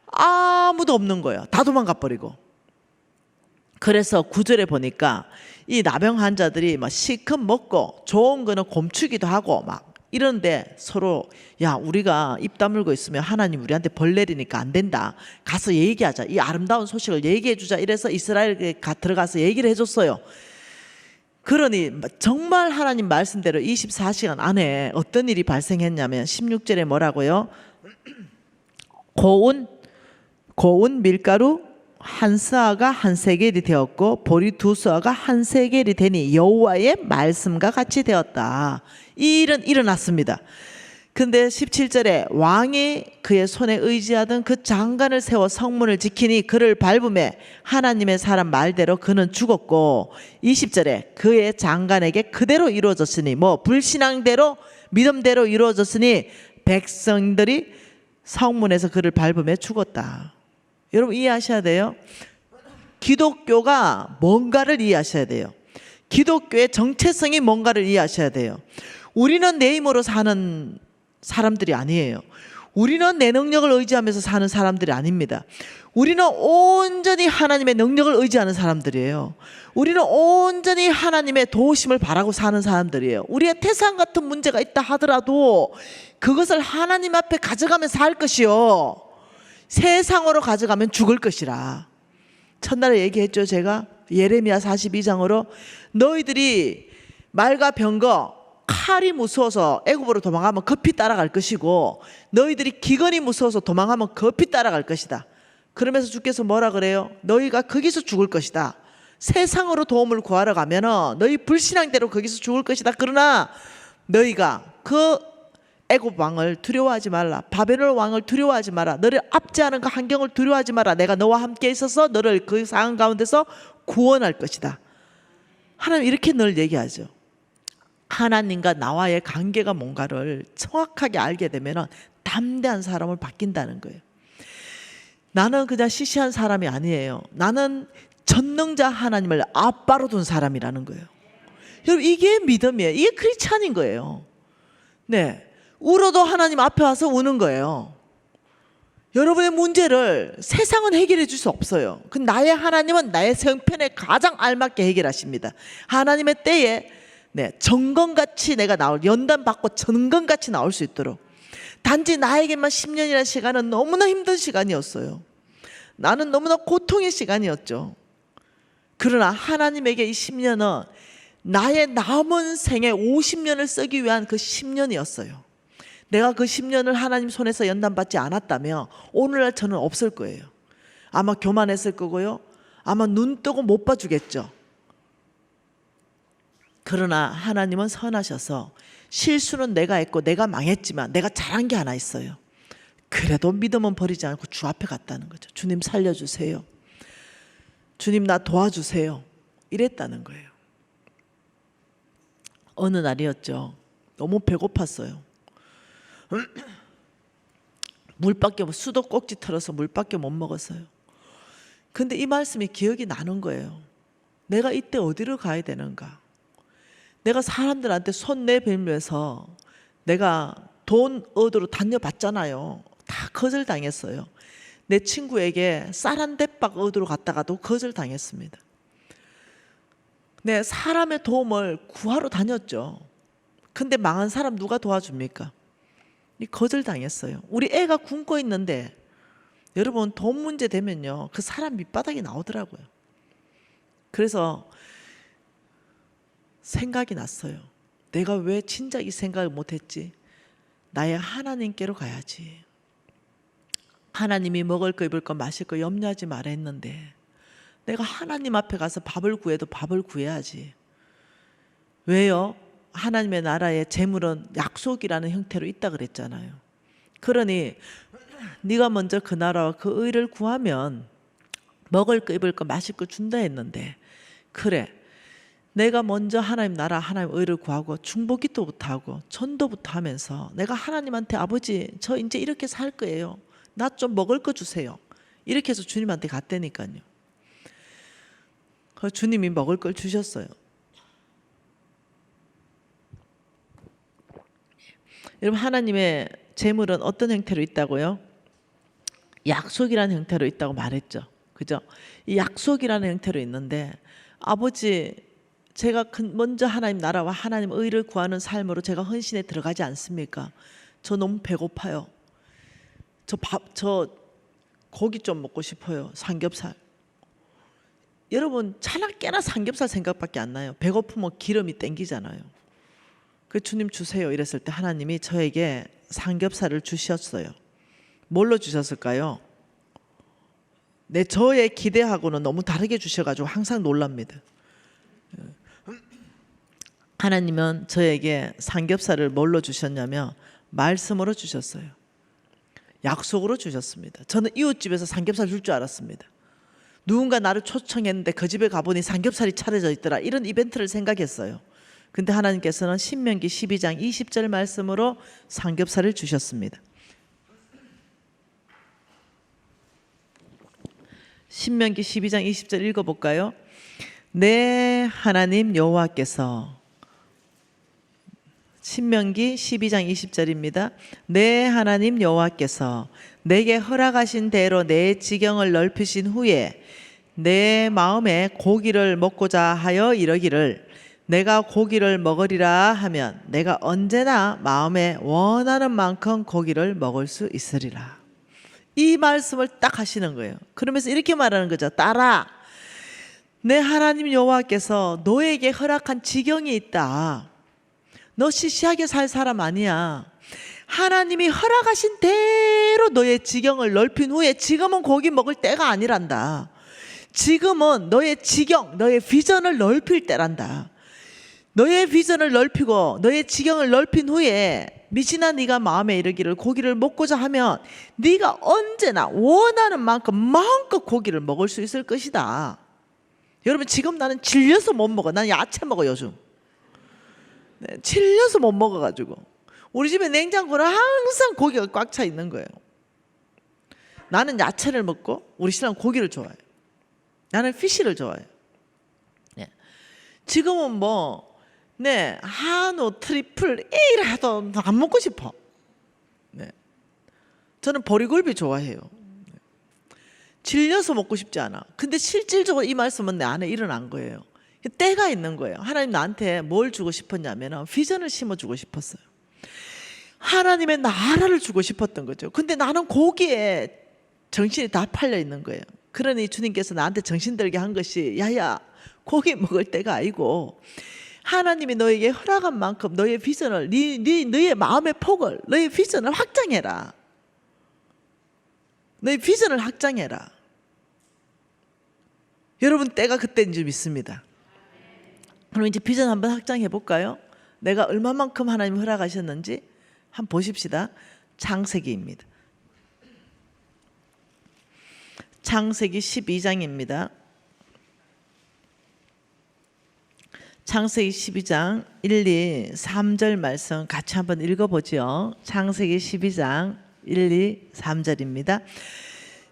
아무도 없는 거예요. 다 도망가 버리고. 그래서 9절에 보니까 이 나병 환자들이 막 실컷 먹고 좋은 거는 곰추기도 하고 막 이런데 서로 야, 우리가 입 다물고 있으면 하나님 우리한테 벌 내리니까 안 된다. 가서 얘기하자. 이 아름다운 소식을 얘기해 주자. 이래서 이스라엘에 들어가서 얘기를 해줬어요. 그러니 정말 하나님 말씀대로 24시간 안에 어떤 일이 발생했냐면 16절에 뭐라고요? 고운 밀가루 한 스아가 한 세겔이 되었고 보리 2스아가 한 세겔이 되니 여호와의 말씀과 같이 되었다. 이 일은 일어났습니다. 근데 17절에 왕이 그의 손에 의지하던 그 장관을 세워 성문을 지키니 그를 밟음에 하나님의 사람 말대로 그는 죽었고, 20절에 그의 장관에게 그대로 이루어졌으니 뭐 불신앙대로 믿음대로 이루어졌으니 백성들이 성문에서 그를 밟음에 죽었다. 여러분 이해하셔야 돼요. 기독교가 뭔가를 이해하셔야 돼요. 기독교의 정체성이 뭔가를 이해하셔야 돼요. 우리는 내 힘으로 사는 사람들이 아니에요. 우리는 내 능력을 의지하면서 사는 사람들이 아닙니다. 우리는 온전히 하나님의 능력을 의지하는 사람들이에요. 우리는 온전히 하나님의 도우심을 바라고 사는 사람들이에요. 우리의 태산 같은 문제가 있다 하더라도 그것을 하나님 앞에 가져가면서 살 것이요, 세상으로 가져가면 죽을 것이라. 첫날에 얘기했죠. 제가 예레미야 42장으로 너희들이 말과 병거 칼이 무서워서 애굽으로 도망가면 급히 따라갈 것이고 너희들이 기근이 무서워서 도망가면 급히 따라갈 것이다. 그러면서 주께서 뭐라 그래요? 너희가 거기서 죽을 것이다. 세상으로 도움을 구하러 가면 너희 불신앙대로 거기서 죽을 것이다. 그러나 너희가 그 애굽 왕을 두려워하지 말라. 바벨론 왕을 두려워하지 마라. 너를 압제하는 그 환경을 두려워하지 마라. 내가 너와 함께 있어서 너를 그 상황 가운데서 구원할 것이다. 하나님 이렇게 늘 얘기하죠. 하나님과 나와의 관계가 뭔가를 정확하게 알게 되면 담대한 사람을 바뀐다는 거예요. 나는 그냥 시시한 사람이 아니에요. 나는 전능자 하나님을 아빠로 둔 사람이라는 거예요. 여러분, 이게 믿음이에요. 이게 크리스찬인 거예요. 네, 울어도 하나님 앞에 와서 우는 거예요. 여러분의 문제를 세상은 해결해 줄 수 없어요. 그 나의 하나님은 나의 형편에 가장 알맞게 해결하십니다. 하나님의 때에 정건같이 내가 연단 받고 정건같이 나올 수 있도록. 단지 나에게만 10년이라는 시간은 너무나 힘든 시간이었어요. 나는 너무나 고통의 시간이었죠. 그러나 하나님에게 이 10년은 나의 남은 생에 50년을 쓰기 위한 그 10년이었어요. 내가 그 10년을 하나님 손에서 연단받지 않았다면 오늘날 저는 없을 거예요. 아마 교만했을 거고요. 아마 눈 뜨고 못 봐주겠죠. 그러나 하나님은 선하셔서 실수는 내가 했고 내가 망했지만 내가 잘한 게 하나 있어요. 그래도 믿음은 버리지 않고 주 앞에 갔다는 거죠. 주님 살려주세요. 주님 나 도와주세요. 이랬다는 거예요. 어느 날이었죠. 너무 배고팠어요. 물밖에 수도 꼭지 털어서 물밖에 못 먹었어요. 근데 이 말씀이 기억이 나는 거예요. 내가 이때 어디로 가야 되는가? 내가 사람들한테 손 내밀면서 내가 돈 얻으러 다녀봤잖아요. 다 거절당했어요. 내 친구에게 쌀 한 대박 얻으러 갔다가도 거절당했습니다. 네, 사람의 도움을 구하러 다녔죠. 근데 망한 사람 누가 도와줍니까? 거절당했어요. 우리 애가 굶고 있는데 여러분 돈 문제 되면요 그 사람 밑바닥이 나오더라고요. 그래서 생각이 났어요. 내가 왜 진작 이 생각을 못했지? 나의 하나님께로 가야지. 하나님이 먹을 거 입을 거 마실 거 염려하지 말아 했는데 내가 하나님 앞에 가서 밥을 구해도 밥을 구해야지. 왜요? 하나님의 나라의 재물은 약속이라는 형태로 있다 그랬잖아요. 그러니 네가 먼저 그 나라와 그 의를 구하면 먹을 거 입을 거 마실 거 준다 했는데, 그래 내가 먼저 하나님 나라 하나님 의를 구하고 중보기도부터 하고 전도부터 하면서 내가 하나님한테 아버지 저 이제 이렇게 살 거예요. 나 좀 먹을 거 주세요. 이렇게 해서 주님한테 갔다니까요. 그 주님이 먹을 걸 주셨어요. 여러분 하나님의 재물은 어떤 형태로 있다고요? 약속이라는 형태로 있다고 말했죠. 그죠? 이 약속이라는 형태로 있는데 아버지 제가 먼저 하나님 나라와 하나님 의를 구하는 삶으로 제가 헌신에 들어가지 않습니까? 저 너무 배고파요. 저 고기 좀 먹고 싶어요. 삼겹살. 여러분 차나 깨나 삼겹살 생각밖에 안 나요. 배고프면 기름이 땡기잖아요. 그 주님 주세요 이랬을 때 하나님이 저에게 삼겹살을 주셨어요. 뭘로 주셨을까요? 저의 기대하고는 너무 다르게 주셔가지고 항상 놀랍니다. 하나님은 저에게 삼겹살을 뭘로 주셨냐면 말씀으로 주셨어요. 약속으로 주셨습니다. 저는 이웃집에서 삼겹살 줄 줄 알았습니다. 누군가 나를 초청했는데 그 집에 가보니 삼겹살이 차려져 있더라. 이런 이벤트를 생각했어요. 근데 하나님께서는 신명기 12장 20절 말씀으로 삼겹살을 주셨습니다. 신명기 12장 20절 읽어볼까요? 내 하나님 여호와께서, 신명기 12장 20절입니다. 내 하나님 여호와께서 내게 허락하신 대로 내 지경을 넓히신 후에 내 마음에 고기를 먹고자 하여 이러기를 내가 고기를 먹으리라 하면 내가 언제나 마음에 원하는 만큼 고기를 먹을 수 있으리라. 이 말씀을 딱 하시는 거예요. 그러면서 이렇게 말하는 거죠. 딸아, 내 하나님 여호와께서 너에게 허락한 지경이 있다. 너 시시하게 살 사람 아니야. 하나님이 허락하신 대로 너의 지경을 넓힌 후에 지금은 고기 먹을 때가 아니란다. 지금은 너의 지경, 너의 비전을 넓힐 때란다. 너의 비전을 넓히고 너의 지경을 넓힌 후에 미진아 네가 마음에 이르기를 고기를 먹고자 하면 네가 언제나 원하는 만큼 마음껏 고기를 먹을 수 있을 것이다. 여러분 지금 나는 질려서 못 먹어. 난 야채 먹어 요즘. 질려서 못 먹어가지고 우리 집에 냉장고는 항상 고기가 꽉 차 있는 거예요. 나는 야채를 먹고 우리 신랑은 고기를 좋아해요. 나는 피쉬를 좋아해요. 네. 지금은 뭐 한우, 트리플 A를 해도 안 먹고 싶어. 네. 저는 보리굴비 좋아해요. 네. 질려서 먹고 싶지 않아. 근데 실질적으로 이 말씀은 내 안에 일어난 거예요. 때가 있는 거예요. 하나님 나한테 뭘 주고 싶었냐면 비전을 심어주고 싶었어요. 하나님의 나라를 주고 싶었던 거죠. 근데 나는 거기에 정신이 다 팔려 있는 거예요. 그러니 주님께서 나한테 정신 들게 한 것이 야야 고기 먹을 때가 아니고 하나님이 너에게 허락한 만큼 너의 비전을 너의 마음의 폭을 너의 비전을 확장해라. 너의 비전을 확장해라. 여러분 때가 그때인 줄 믿습니다. 그럼 이제 비전 한번 확장해 볼까요? 내가 얼마만큼 하나님 허락하셨는지 한번 보십시다. 창세기입니다. 창세기 12장입니다. 창세기 12장 1, 2, 3절 말씀 같이 한번 읽어보죠. 창세기 12장 1, 2, 3절입니다.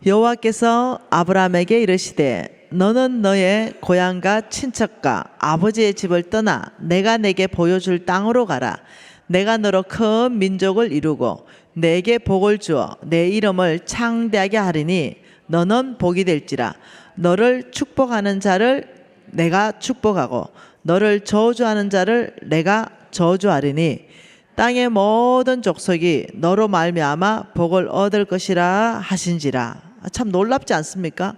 여호와께서 아브라함에게 이르시되 너는 너의 고향과 친척과 아버지의 집을 떠나 내가 내게 보여줄 땅으로 가라. 내가 너로 큰 민족을 이루고 내게 복을 주어 내 이름을 창대하게 하리니 너는 복이 될지라. 너를 축복하는 자를 내가 축복하고 너를 저주하는 자를 내가 저주하리니 땅의 모든 족속이 너로 말미암아 복을 얻을 것이라 하신지라. 참 놀랍지 않습니까?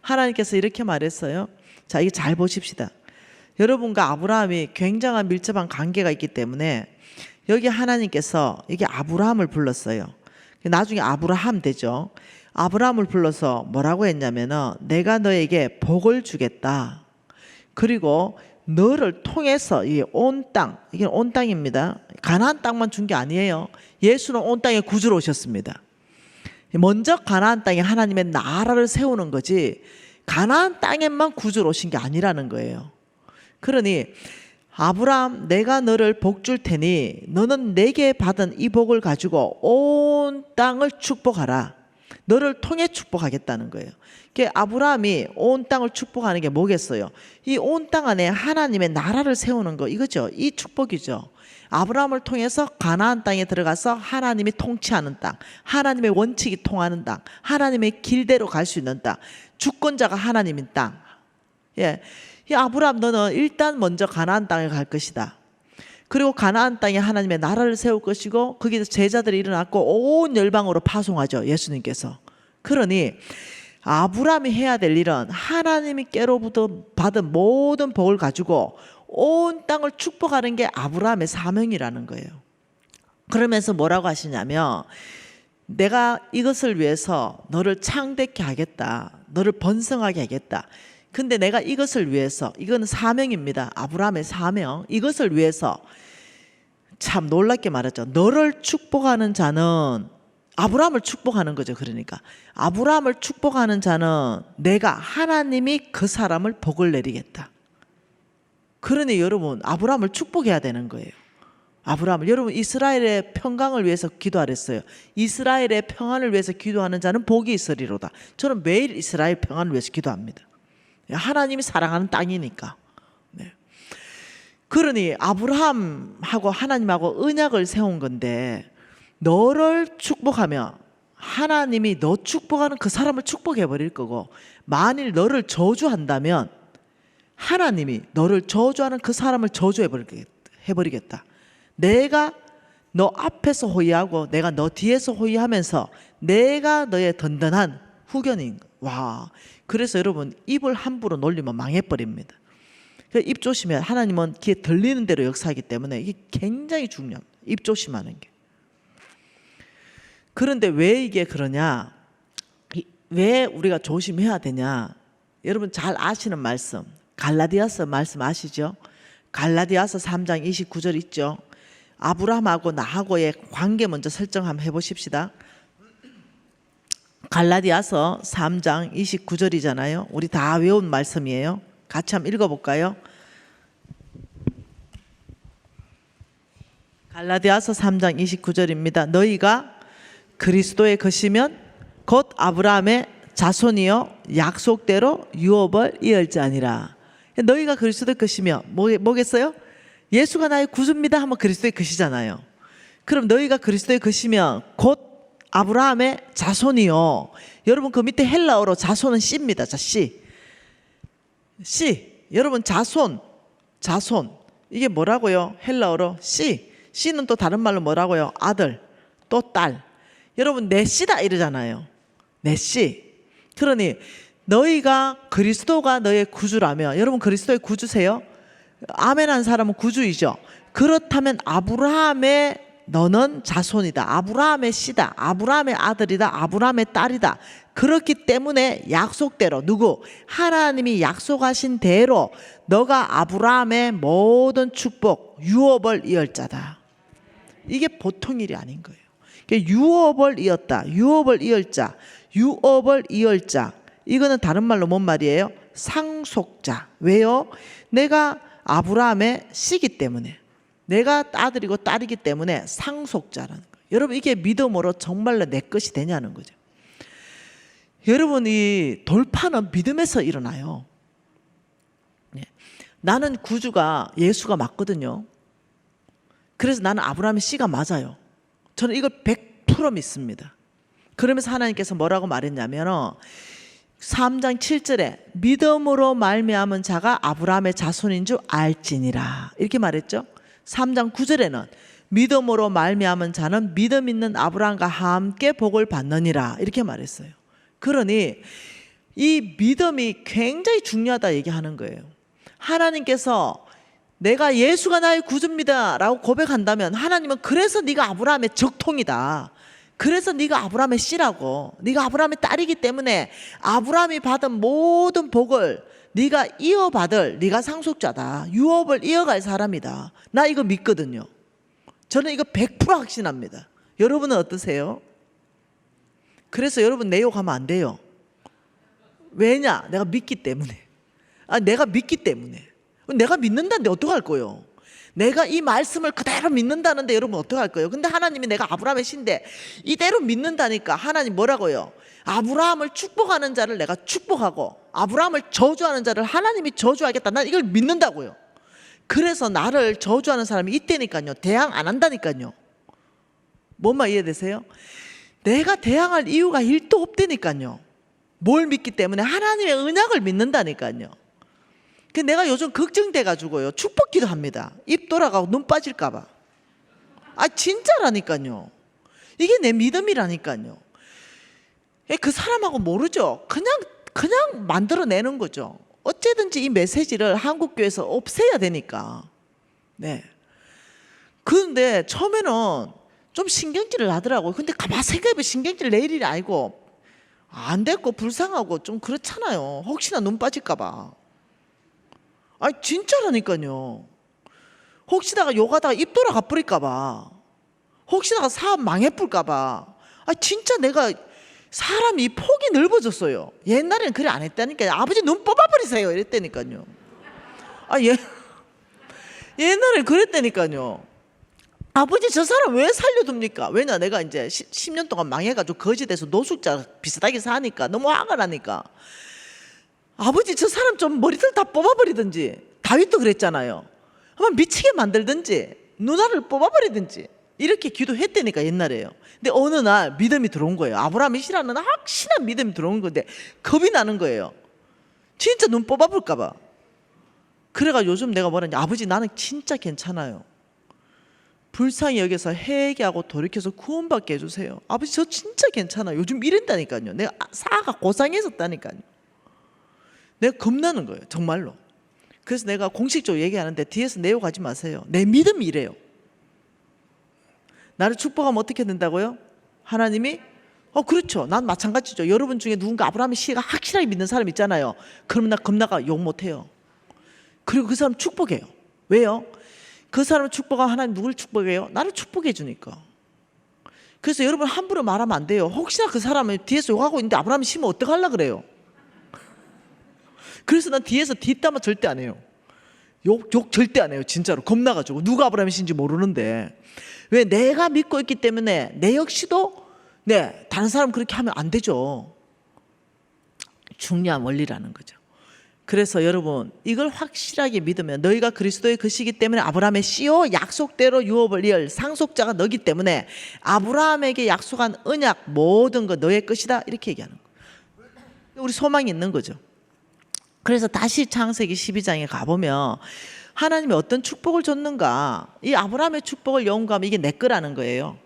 하나님께서 이렇게 말했어요. 자, 이게 잘 보십시다. 여러분과 아브라함이 굉장한 밀접한 관계가 있기 때문에 여기 하나님께서 이게 아브라함을 불렀어요. 나중에 아브라함 되죠. 아브라함을 불러서 뭐라고 했냐면은 내가 너에게 복을 주겠다. 그리고 너를 통해서 이 온 땅, 이게 온 땅입니다. 가나안 땅만 준 게 아니에요. 예수는 온 땅에 구주로 오셨습니다. 먼저 가나안 땅에 하나님의 나라를 세우는 거지 가나안 땅에만 구주로 오신 게 아니라는 거예요. 그러니 아브라함 내가 너를 복 줄 테니 너는 내게 받은 이 복을 가지고 온 땅을 축복하라. 너를 통해 축복하겠다는 거예요. 아브라함이 온 땅을 축복하는 게 뭐겠어요? 이 온 땅 안에 하나님의 나라를 세우는 거 이거죠. 이 축복이죠. 아브라함을 통해서 가나안 땅에 들어가서 하나님이 통치하는 땅, 하나님의 원칙이 통하는 땅, 하나님의 길대로 갈 수 있는 땅, 주권자가 하나님인 땅. 예, 이 아브라함 너는 일단 먼저 가나안 땅에 갈 것이다. 그리고 가나안 땅에 하나님의 나라를 세울 것이고 거기서 제자들이 일어났고 온 열방으로 파송하죠. 예수님께서. 그러니 아브라함이 해야 될 일은 하나님께로부터 받은 모든 복을 가지고 온 땅을 축복하는 게 아브라함의 사명이라는 거예요. 그러면서 뭐라고 하시냐면 내가 이것을 위해서 너를 창대케 하겠다. 너를 번성하게 하겠다. 근데 내가 이것을 위해서 이건 사명입니다. 아브라함의 사명. 이것을 위해서 참 놀랍게 말하죠. 너를 축복하는 자는 아브라함을 축복하는 거죠. 그러니까 아브라함을 축복하는 자는 내가 하나님이 그 사람을 복을 내리겠다. 그러니 여러분 아브라함을 축복해야 되는 거예요. 아브라함을 여러분 이스라엘의 평강을 위해서 기도하랬어요. 이스라엘의 평안을 위해서 기도하는 자는 복이 있으리로다. 저는 매일 이스라엘 평안을 위해서 기도합니다. 하나님이 사랑하는 땅이니까. 네. 그러니 아브라함하고 하나님하고 언약을 세운 건데 너를 축복하면 하나님이 너 축복하는 그 사람을 축복해 버릴 거고 만일 너를 저주한다면 하나님이 너를 저주하는 그 사람을 저주해 버리겠다. 내가 너 앞에서 호위하고 내가 너 뒤에서 호위하면서 내가 너의 든든한 후견인. 와, 그래서 여러분 입을 함부로 놀리면 망해버립니다. 입 조심해야 하나님은 귀에 들리는 대로 역사하기 때문에 이게 굉장히 중요합니다. 입 조심하는 게. 그런데 왜 이게 그러냐? 왜 우리가 조심해야 되냐? 여러분 잘 아시는 말씀 갈라디아서 말씀 아시죠? 갈라디아서 3장 29절 있죠? 아브라함하고 나하고의 관계 먼저 설정 한번 해보십시다. 갈라디아서 3장 29절이잖아요. 우리 다 외운 말씀이에요. 같이 한번 읽어볼까요? 갈라디아서 3장 29절입니다. 너희가 그리스도의 것이면 곧 아브라함의 자손이여 약속대로 유업을 이을 자니라. 너희가 그리스도의 것이며 뭐겠어요? 예수가 나의 구주입니다 하면 그리스도의 것이잖아요. 그럼 너희가 그리스도의 것이면 곧 아브라함의 자손이요. 여러분 그 밑에 헬라어로 자손은 씨입니다. 자, 씨. 여러분 자손 이게 뭐라고요? 헬라어로 씨는 또 다른 말로 뭐라고요? 아들 또 딸. 여러분 내 씨다 이러잖아요. 내 씨. 그러니 너희가 그리스도가 너의 구주라면, 여러분 그리스도의 구주세요? 아멘 한 사람은 구주이죠. 그렇다면 아브라함의 너는 자손이다. 아브라함의 씨다. 아브라함의 아들이다. 아브라함의 딸이다. 그렇기 때문에 약속대로 누구? 하나님이 약속하신 대로 너가 아브라함의 모든 축복, 유업을 이을 자다. 이게 보통 일이 아닌 거예요. 유업을 이었다. 유업을 이을 자. 유업을 이을 자. 이거는 다른 말로 뭔 말이에요? 상속자. 왜요? 내가 아브라함의 씨기 때문에, 내가 아들이고 딸이기 때문에 상속자라는 거예요. 여러분 이게 믿음으로 정말로 내 것이 되냐는 거죠. 여러분 이 돌파는 믿음에서 일어나요. 나는 구주가 예수가 맞거든요. 그래서 나는 아브라함의 씨가 맞아요. 저는 이걸 100% 믿습니다. 그러면서 하나님께서 뭐라고 말했냐면 3장 7절에 믿음으로 말미암은 자가 아브라함의 자손인 줄 알지니라 이렇게 말했죠. 3장 9절에는 믿음으로 말미암은 자는 믿음 있는 아브라함과 함께 복을 받느니라 이렇게 말했어요. 그러니 이 믿음이 굉장히 중요하다 얘기하는 거예요. 하나님께서 내가 예수가 나의 구주입니다 라고 고백한다면 하나님은 그래서 네가 아브라함의 적통이다, 그래서 네가 아브라함의 씨라고, 네가 아브라함의 딸이기 때문에 아브라함이 받은 모든 복을 네가 이어받을, 네가 상속자다, 유업을 이어갈 사람이다. 나 이거 믿거든요. 저는 이거 100% 확신합니다. 여러분은 어떠세요? 그래서 여러분 내 욕하면 안 돼요. 왜냐? 내가 믿기 때문에. 내가 믿기 때문에. 내가 믿는다는데 어떡할 거예요? 내가 이 말씀을 그대로 믿는다는데 여러분 어떡할 거예요? 근데 하나님이 내가 아브라함의 씨인데 이대로 믿는다니까 하나님 뭐라고요? 아브라함을 축복하는 자를 내가 축복하고 아브라함을 저주하는 자를 하나님이 저주하겠다. 난 이걸 믿는다고요. 그래서 나를 저주하는 사람이 있다니까요. 대항 안 한다니까요. 뭔 말 이해되세요? 내가 대항할 이유가 1도 없다니까요. 뭘 믿기 때문에? 하나님의 언약을 믿는다니까요. 내가 요즘 걱정돼가지고요 축복기도 합니다. 입 돌아가고 눈 빠질까 봐. 진짜라니까요. 이게 내 믿음이라니까요. 그 사람하고 모르죠. 그냥 만들어내는 거죠. 어쨌든지 이 메시지를 한국교회에서 없애야 되니까. 네. 그런데 처음에는 좀 신경질을 하더라고요. 근데 가만 생각해보면 신경질 낼 일이 아니고 안 됐고 불쌍하고 좀 그렇잖아요. 혹시나 눈 빠질까 봐. 진짜라니까요. 혹시다가 욕하다가 입 돌아가 버릴까 봐. 혹시다가 사업 망해버릴까 봐. 진짜 내가 사람이 폭이 넓어졌어요. 옛날에는 그래 안 했다니까요. 아버지 눈 뽑아버리세요 이랬다니까요. 옛날에 그랬다니까요. 아버지 저 사람 왜 살려둡니까? 왜냐 내가 이제 10년 동안 망해가지고 거지돼서 노숙자 비슷하게 사니까 너무 화가 나니까 아버지 저 사람 좀 머리들 다 뽑아버리든지, 다윗도 그랬잖아요. 한번 미치게 만들든지 누나를 뽑아버리든지 이렇게 기도했다니까 옛날에요. 근데 어느 날 믿음이 들어온 거예요. 아브라함이 씨라는 확실한 믿음이 들어온 건데 겁이 나는 거예요. 진짜 눈 뽑아볼까 봐. 그래가 요즘 내가 뭐라냐, 아버지 나는 진짜 괜찮아요. 불쌍히 여기서 회개하고 돌이켜서 구원받게 해주세요. 아버지 저 진짜 괜찮아요. 요즘 이랬다니까요. 내가 사가 고상해졌다니까요. 내가 겁나는 거예요 정말로. 그래서 내가 공식적으로 얘기하는데 뒤에서 내 욕하지 마세요. 내 믿음이 이래요. 나를 축복하면 어떻게 된다고요? 하나님이 그렇죠. 난 마찬가지죠. 여러분 중에 누군가 아브라함의 씨가 확실하게 믿는 사람 있잖아요. 그러면 나 겁나가 욕 못해요. 그리고 그 사람 축복해요. 왜요? 그 사람을 축복하면 하나님 누굴 축복해요? 나를 축복해 주니까. 그래서 여러분 함부로 말하면 안 돼요. 혹시나 그 사람이 뒤에서 욕하고 있는데 아브라함이 씨면 어떡하려고 그래요? 그래서 난 뒤에서 뒷담화 절대 안 해요. 욕 절대 안 해요. 진짜로 겁나가지고 누가 아브라함의 신인지 모르는데 왜 내가 믿고 있기 때문에 내 역시도 다른 사람 그렇게 하면 안 되죠. 중요한 원리라는 거죠. 그래서 여러분 이걸 확실하게 믿으면 너희가 그리스도의 것이기 때문에 아브라함의 씨요 약속대로 유업을 이을 상속자가 너기 때문에 아브라함에게 약속한 언약 모든 거 너의 것이다 이렇게 얘기하는 거예요. 우리 소망이 있는 거죠. 그래서 다시 창세기 12장에 가보면 하나님이 어떤 축복을 줬는가, 이 아브라함의 축복을 연구하면 이게 내 거라는 거예요.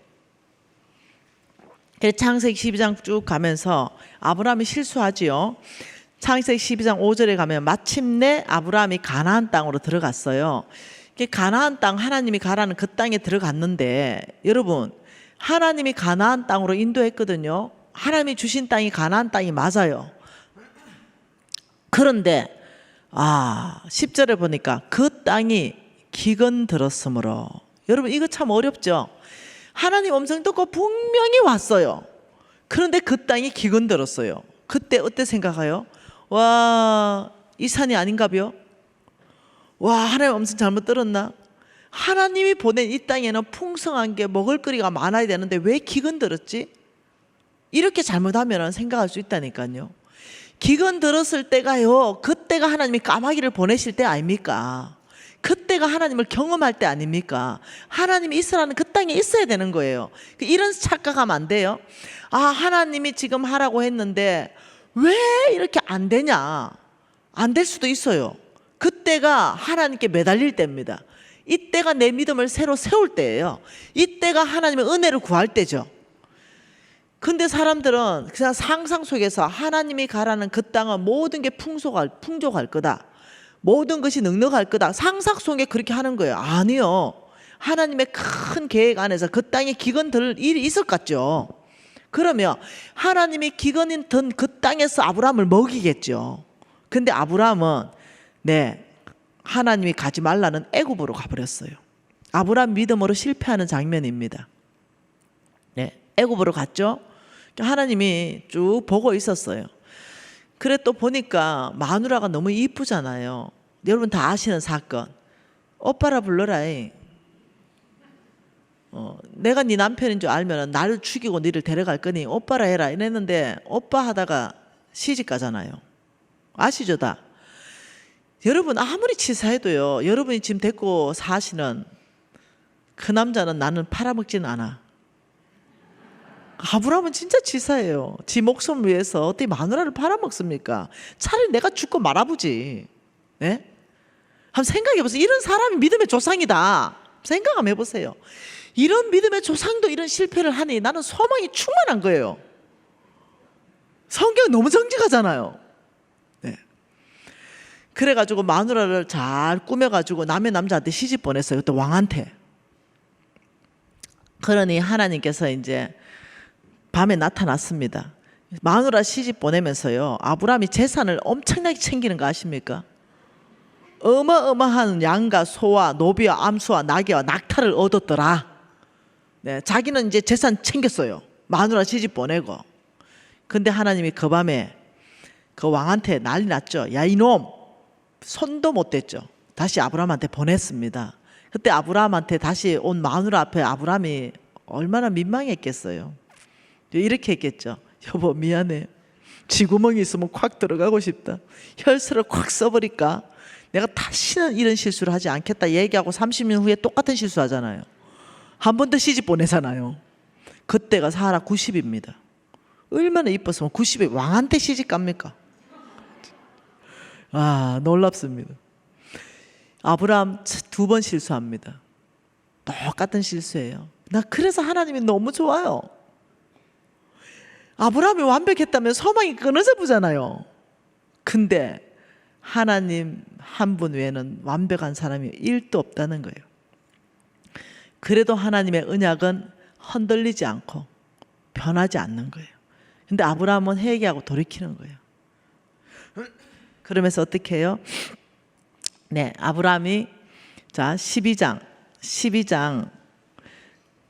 그래서 창세기 12장 쭉 가면서 아브라함이 실수하지요. 창세기 12장 5절에 가면 마침내 아브라함이 가나안 땅으로 들어갔어요. 가나안 땅, 하나님이 가라는 그 땅에 들어갔는데 여러분 하나님이 가나안 땅으로 인도했거든요. 하나님이 주신 땅이 가나안 땅이 맞아요. 그런데 10절에 보니까 그 땅이 기근 들었으므로, 여러분 이거 참 어렵죠. 하나님 음성 듣고 분명히 왔어요. 그런데 그 땅이 기근 들었어요. 그때 어때 생각해요? 와, 이 산이 아닌가벼? 와, 하나님 음성 잘못 들었나? 하나님이 보낸 이 땅에는 풍성한 게 먹을거리가 많아야 되는데 왜 기근 들었지? 이렇게 잘못하면 생각할 수 있다니까요. 기근 들었을 때가요, 그때가 하나님이 까마귀를 보내실 때 아닙니까? 그때가 하나님을 경험할 때 아닙니까? 하나님이 있으라는 그 땅에 있어야 되는 거예요. 이런 착각하면 안 돼요. 하나님이 지금 하라고 했는데 왜 이렇게 안 되냐? 안 될 수도 있어요. 그때가 하나님께 매달릴 때입니다. 이때가 내 믿음을 새로 세울 때예요. 이때가 하나님의 은혜를 구할 때죠. 근데 사람들은 그냥 상상 속에서 하나님이 가라는 그 땅은 모든 게 풍족할 거다. 모든 것이 넉넉할 거다. 상상 속에 그렇게 하는 거예요. 아니요. 하나님의 큰 계획 안에서 그 땅에 기근 들 일이 있을 것 같죠. 그러면 하나님이 기근이 든 그 땅에서 아브라함을 먹이겠죠. 근데 아브라함은 하나님이 가지 말라는 애굽으로 가버렸어요. 아브라함 믿음으로 실패하는 장면입니다. 애굽으로 갔죠. 하나님이 쭉 보고 있었어요. 그래 또 보니까 마누라가 너무 이쁘잖아요. 여러분 다 아시는 사건. 오빠라 불러라. 내가 네 남편인 줄 알면 나를 죽이고 너를 데려갈 거니 오빠라 해라 이랬는데 오빠 하다가 시집 가잖아요. 아시죠 다? 여러분 아무리 치사해도요, 여러분이 지금 데리고 사시는 그 남자는 나는 팔아먹지는 않아. 아브라함은 진짜 치사해요. 지 목숨을 위해서 어떻게 마누라를 팔아먹습니까? 차라리 내가 죽고 말아보지. 한번 생각해보세요. 이런 사람이 믿음의 조상이다. 생각 한번 해보세요. 이런 믿음의 조상도 이런 실패를 하니 나는 소망이 충만한 거예요. 성경 너무 정직하잖아요. 그래가지고 마누라를 잘 꾸며가지고 남의 남자한테 시집 보냈어요. 또 왕한테. 그러니 하나님께서 이제 밤에 나타났습니다. 마누라 시집 보내면서요, 아브라함이 재산을 엄청나게 챙기는 거 아십니까? 어마어마한 양과 소와 노비와 암수와 나귀와 낙타를 얻었더라. 자기는 이제 재산 챙겼어요. 마누라 시집 보내고. 근데 하나님이 그 밤에 그 왕한테 난리 났죠. 야 이놈, 손도 못 댔죠. 다시 아브라함한테 보냈습니다. 그때 아브라함한테 다시 온 마누라 앞에 아브라함이 얼마나 민망했겠어요. 이렇게 했겠죠. 여보 미안해. 쥐구멍이 있으면 콱 들어가고 싶다. 혈서를 콱 써버릴까? 내가 다시는 이런 실수를 하지 않겠다 얘기하고 30년 후에 똑같은 실수하잖아요. 한 번 더 시집 보내잖아요. 그때가 사라 90입니다. 얼마나 이뻤으면 90에 왕한테 시집 갑니까? 놀랍습니다. 아브라함 2번 실수합니다. 똑같은 실수예요. 나 그래서 하나님이 너무 좋아요. 아브라함이 완벽했다면 소망이 끊어져 보잖아요. 근데 하나님 한 분 외에는 완벽한 사람이 1도 없다는 거예요. 그래도 하나님의 언약은 흔들리지 않고 변하지 않는 거예요. 근데 아브라함은 회개하고 돌이키는 거예요. 그러면서 어떻게 해요? 아브라함이 12장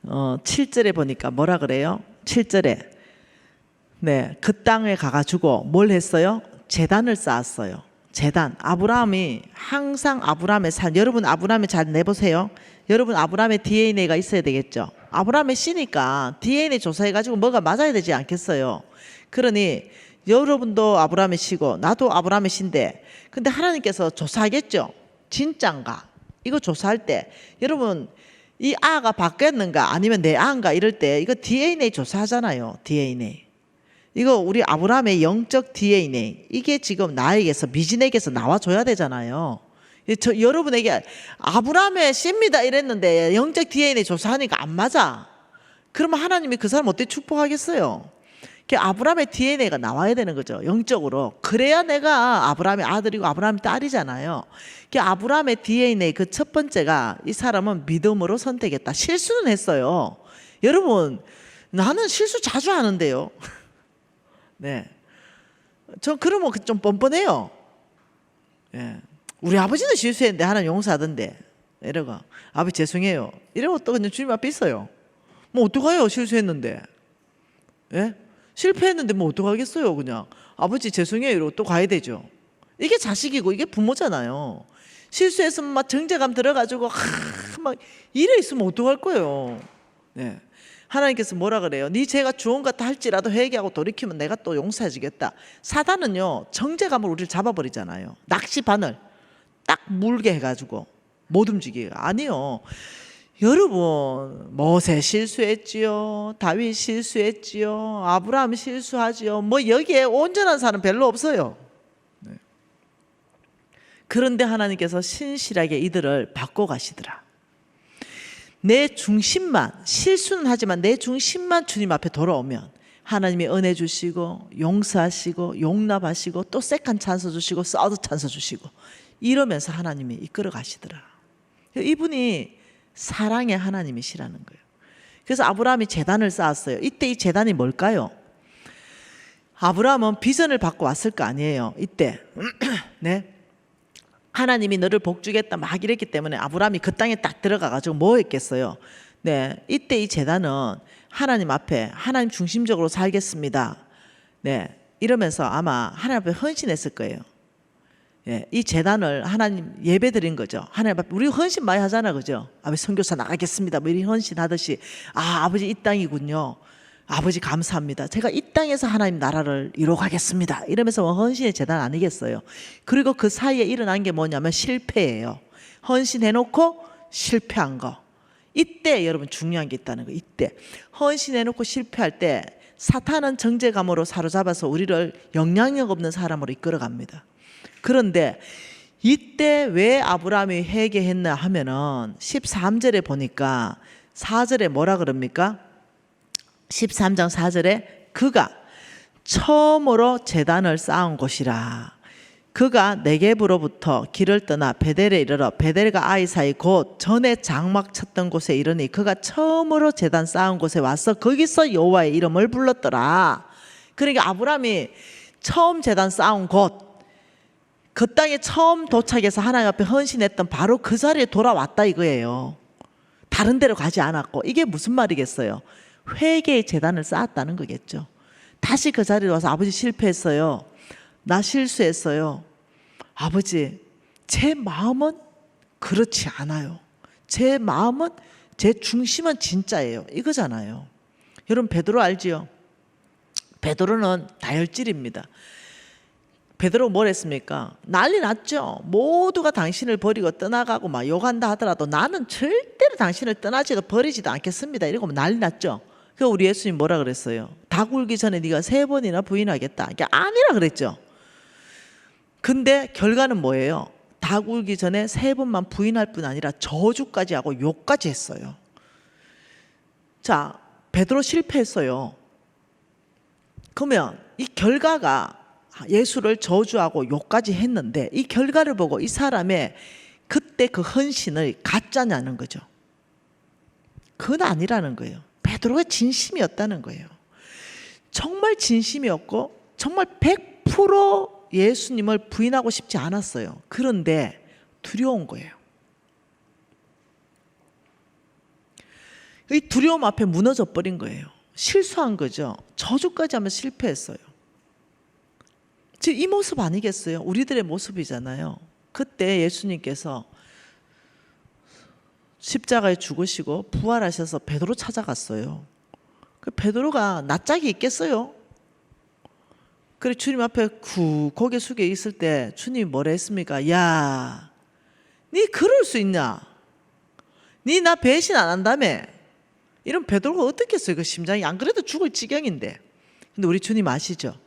7절에 보니까 뭐라 그래요? 7절에 그 땅에 가가지고 뭘 했어요? 제단을 쌓았어요. 제단. 아브라함이 항상 아브라함의 산. 여러분 아브라함의 잘 내보세요. 여러분 아브라함의 DNA가 있어야 되겠죠. 아브라함의 씨니까 DNA 조사해가지고 뭐가 맞아야 되지 않겠어요. 그러니 여러분도 아브라함의 씨고 나도 아브라함의 씨인데, 근데 하나님께서 조사하겠죠. 진짠가? 이거 조사할 때 여러분 이 아가 바뀌었는가 아니면 내 아인가 이럴 때 이거 DNA 조사하잖아요. DNA. 이거 우리 아브라함의 영적 DNA, 이게 지금 나에게서, 미진에게서 나와줘야 되잖아요. 여러분에게 아브라함의 씨입니다 이랬는데 영적 DNA 조사하니까 안 맞아. 그러면 하나님이 그 사람 어떻게 축복하겠어요? 아브라함의 DNA가 나와야 되는 거죠. 영적으로. 그래야 내가 아브라함의 아들이고 아브라함의 딸이잖아요. 아브라함의 DNA 그 첫 번째가, 이 사람은 믿음으로 선택했다. 실수는 했어요. 여러분, 나는 실수 자주 하는데요. 네. 전 그러면 좀 뻔뻔해요. 예. 우리 아버지도 실수했는데 하나님 용서하던데. 이러고, 아버지 죄송해요. 이러고 또 그냥 주님 앞에 있어요. 뭐 어떡해요, 실수했는데. 예? 실패했는데 뭐 어떡하겠어요, 그냥. 아버지 죄송해요. 이러고 또 가야 되죠. 이게 자식이고 이게 부모잖아요. 실수했으면 막 정죄감 들어가지고, 막 이래 있으면 어떡할 거예요. 네. 하나님께서 뭐라 그래요? 네 죄가 주온 같다 할지라도 회개하고 돌이키면 내가 또 용서해 주겠다. 사단은요, 정죄감을 우리를 잡아버리잖아요. 낚시 바늘 딱 물게 해가지고 못 움직이게. 아니요. 여러분, 모세 실수했지요. 다윗 실수했지요. 아브라함 실수하지요. 뭐 여기에 온전한 사람 별로 없어요. 네. 그런데 하나님께서 신실하게 이들을 바꿔가시더라. 내 중심만, 실수는 하지만 내 중심만 주님 앞에 돌아오면 하나님이 은혜 주시고 용서하시고 용납하시고 또 세컨 찬스 주시고 서드 찬스 주시고 이러면서 하나님이 이끌어 가시더라. 이분이 사랑의 하나님이시라는 거예요. 그래서 아브라함이 제단을 쌓았어요. 이때 이 제단이 뭘까요? 아브라함은 비전을 받고 왔을 거 아니에요. 이때 네, 하나님이 너를 복주겠다 막 이랬기 때문에 아브라함이 그 땅에 딱 들어가가지고 뭐 했겠어요? 네, 이때 이 제단은 하나님 앞에 하나님 중심적으로 살겠습니다. 네, 이러면서 아마 하나님 앞에 헌신했을 거예요. 예, 이 제단을 하나님 예배 드린 거죠. 하나님 앞에 우리 헌신 많이 하잖아, 그죠? 아버지 선교사 나가겠습니다. 뭐 이런 헌신하듯이, 아, 아버지 이 땅이군요. 아버지 감사합니다. 제가 이 땅에서 하나님 나라를 이루어가겠습니다. 이러면서 헌신의 제단 아니겠어요? 그리고 그 사이에 일어난 게 뭐냐면 실패예요. 헌신해놓고 실패한 거. 이때 여러분 중요한 게 있다는 거. 이때 헌신해놓고 실패할 때 사탄은 정죄감으로 사로잡아서 우리를 영향력 없는 사람으로 이끌어갑니다. 그런데 이때 왜 아브라함이 회개했나 하면은 13절에 보니까 4절에 뭐라 그럽니까? 13장 4절에 그가 처음으로 제단을 쌓은 곳이라. 그가 네겝으로부터 길을 떠나 베델에 이르러 베델과 아이 사이 곧 전에 장막 쳤던 곳에 이르니 그가 처음으로 제단 쌓은 곳에 와서 거기서 여호와의 이름을 불렀더라. 그러니까 아브라함이 처음 제단 쌓은 곳, 그 땅에 처음 도착해서 하나님 앞에 헌신했던 바로 그 자리에 돌아왔다 이거예요. 다른 데로 가지 않았고. 이게 무슨 말이겠어요? 회개의 제단을 쌓았다는 거겠죠. 다시 그 자리에 와서 아버지 실패했어요. 나 실수했어요. 아버지, 제 마음은 그렇지 않아요. 제 마음은, 제 중심은 진짜예요. 이거잖아요. 여러분 베드로 알지요? 베드로는 다혈질입니다. 베드로 뭘 했습니까? 난리 났죠. 모두가 당신을 버리고 떠나가고 막 욕한다 하더라도 나는 절대로 당신을 떠나지도 버리지도 않겠습니다. 이러고 난리 났죠. 그 우리 예수님 뭐라 그랬어요? 다 굴기 전에 네가 3번이나 부인하겠다. 이게 아니라 그랬죠. 근데 결과는 뭐예요? 다 굴기 전에 3번만 부인할 뿐 아니라 저주까지 하고 욕까지 했어요. 자, 베드로 실패했어요. 그러면 이 결과가 예수를 저주하고 욕까지 했는데 이 결과를 보고 이 사람의 그때 그 헌신을 가짜냐는 거죠. 그건 아니라는 거예요. 베드로가 진심이었다는 거예요. 정말 진심이었고 정말 100% 예수님을 부인하고 싶지 않았어요. 그런데 두려운 거예요. 이 두려움 앞에 무너져 버린 거예요. 실수한 거죠. 저주까지 하면 실패했어요. 지금 이 모습 아니겠어요? 우리들의 모습이잖아요. 그때 예수님께서 십자가에 죽으시고 부활하셔서 베드로 찾아갔어요. 그 베드로가 낯짝이 있겠어요? 그래 주님 앞에 고개 숙여 있을 때 주님이 뭐라 했습니까? 야, 니 그럴 수 있냐? 니 나 배신 안 한다며? 이런 베드로가 어떻겠어요? 그 심장이 안 그래도 죽을 지경인데. 근데 우리 주님 아시죠?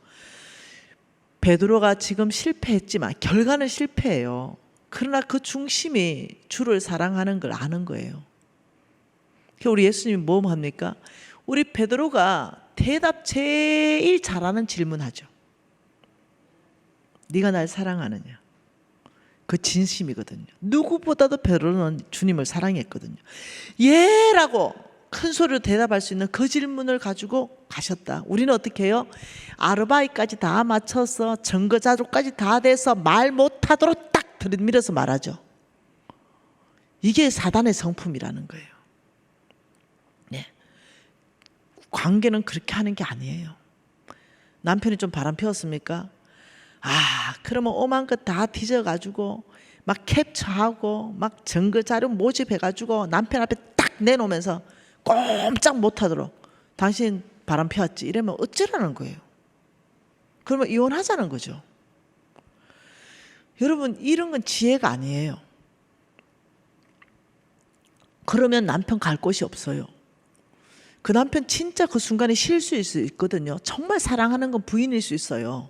베드로가 지금 실패했지만 결과는 실패예요. 그러나 그 중심이 주를 사랑하는 걸 아는 거예요. 우리 예수님이 뭐 합니까? 우리 베드로가 대답 제일 잘하는 질문하죠. 네가 날 사랑하느냐? 그 진심이거든요. 누구보다도 베드로는 주님을 사랑했거든요. 예라고 큰 소리로 대답할 수 있는 그 질문을 가지고 가셨다. 우리는 어떻게 해요? 아르바이까지 다 맞춰서 증거자료까지 다 돼서 말 못하도록 딱 들이밀어서 말하죠. 이게 사단의 성품이라는 거예요. 네. 관계는 그렇게 하는 게 아니에요. 남편이 좀 바람 피웠습니까? 그러면 오만 것 다 뒤져가지고 막 캡처하고 막 증거자료 모집해가지고 남편 앞에 딱 내놓으면서 꼼짝 못하도록 당신 바람 피웠지 이러면 어쩌라는 거예요. 그러면 이혼하자는 거죠. 여러분 이런 건 지혜가 아니에요. 그러면 남편 갈 곳이 없어요. 그 남편 진짜 그 순간에 실수일 수 있거든요. 정말 사랑하는 건 부인일 수 있어요.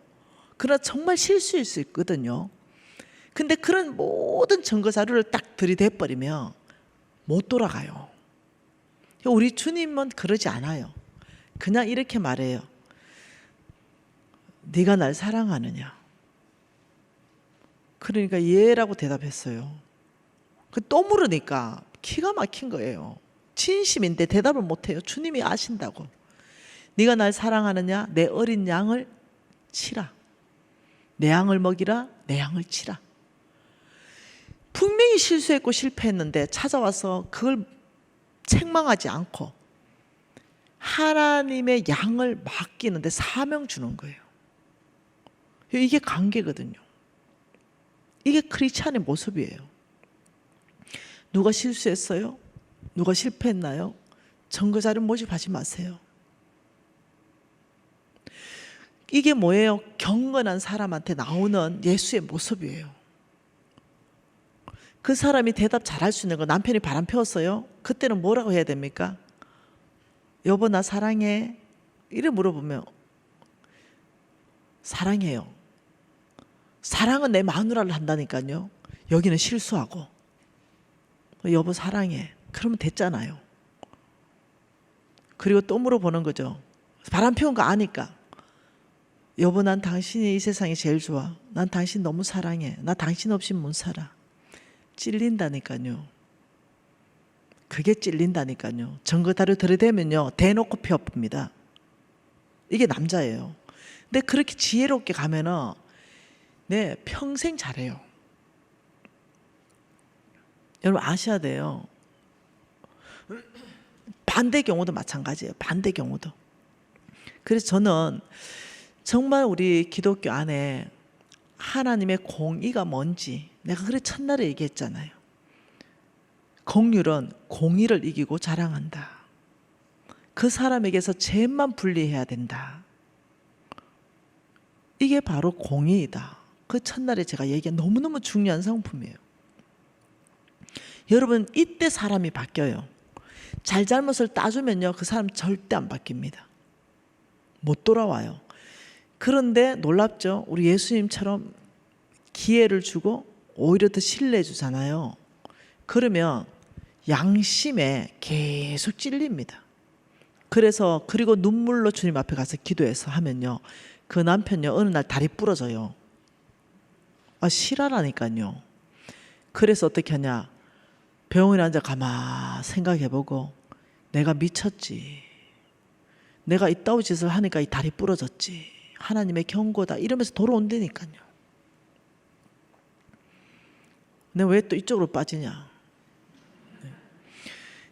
그러나 정말 실수일 수 있거든요. 근데 그런 모든 증거 자료를 딱 들이대버리면 못 돌아가요. 우리 주님은 그러지 않아요. 그냥 이렇게 말해요. 네가 날 사랑하느냐? 그러니까 예라고 대답했어요. 또 물으니까 기가 막힌 거예요. 진심인데 대답을 못해요. 주님이 아신다고. 네가 날 사랑하느냐? 내 어린 양을 치라. 내 양을 먹이라. 내 양을 치라. 분명히 실수했고 실패했는데 찾아와서 그걸 책망하지 않고 하나님의 양을 맡기는데 사명 주는 거예요. 이게 관계거든요. 이게 크리스찬의 모습이에요. 누가 실수했어요? 누가 실패했나요? 증거자료 모집하지 마세요. 이게 뭐예요? 경건한 사람한테 나오는 예수의 모습이에요. 그 사람이 대답 잘할 수 있는 거 남편이 바람 피웠어요? 그때는 뭐라고 해야 됩니까? 여보 나 사랑해. 이래 물어보면 사랑해요. 사랑은 내 마누라를 한다니까요. 여기는 실수하고 여보 사랑해. 그러면 됐잖아요. 그리고 또 물어보는 거죠. 바람 피운 거 아니까. 여보 난 당신이 이 세상에 제일 좋아. 난 당신 너무 사랑해. 나 당신 없이 못 살아. 찔린다니까요. 그게 찔린다니까요. 증거다를 들이대면요 대놓고 피워봅니다. 이게 남자예요. 근데 그렇게 지혜롭게 가면은 네 평생 잘해요. 여러분 아셔야 돼요. 반대 경우도 마찬가지예요. 반대 경우도. 그래서 저는 정말 우리 기독교 안에 하나님의 공의가 뭔지 내가 그래 첫날에 얘기했잖아요. 공률은 공의를 이기고 자랑한다. 그 사람에게서 죄만 분리해야 된다. 이게 바로 공의이다. 그 첫날에 제가 얘기한 너무너무 중요한 성품이에요. 여러분 이때 사람이 바뀌어요. 잘잘못을 따주면요 그 사람 절대 안 바뀝니다. 못 돌아와요. 그런데 놀랍죠? 우리 예수님처럼 기회를 주고 오히려 더 신뢰해 주잖아요. 그러면 양심에 계속 찔립니다. 그래서 그리고 눈물로 주님 앞에 가서 기도해서 하면요 그 남편요 어느 날 다리 부러져요. 실화라니까요. 그래서 어떻게 하냐, 병원에 앉아 가만 생각해보고 내가 미쳤지, 내가 이따위 짓을 하니까 이 다리 부러졌지, 하나님의 경고다 이러면서 돌아온다니까요. 내가 왜 또 이쪽으로 빠지냐.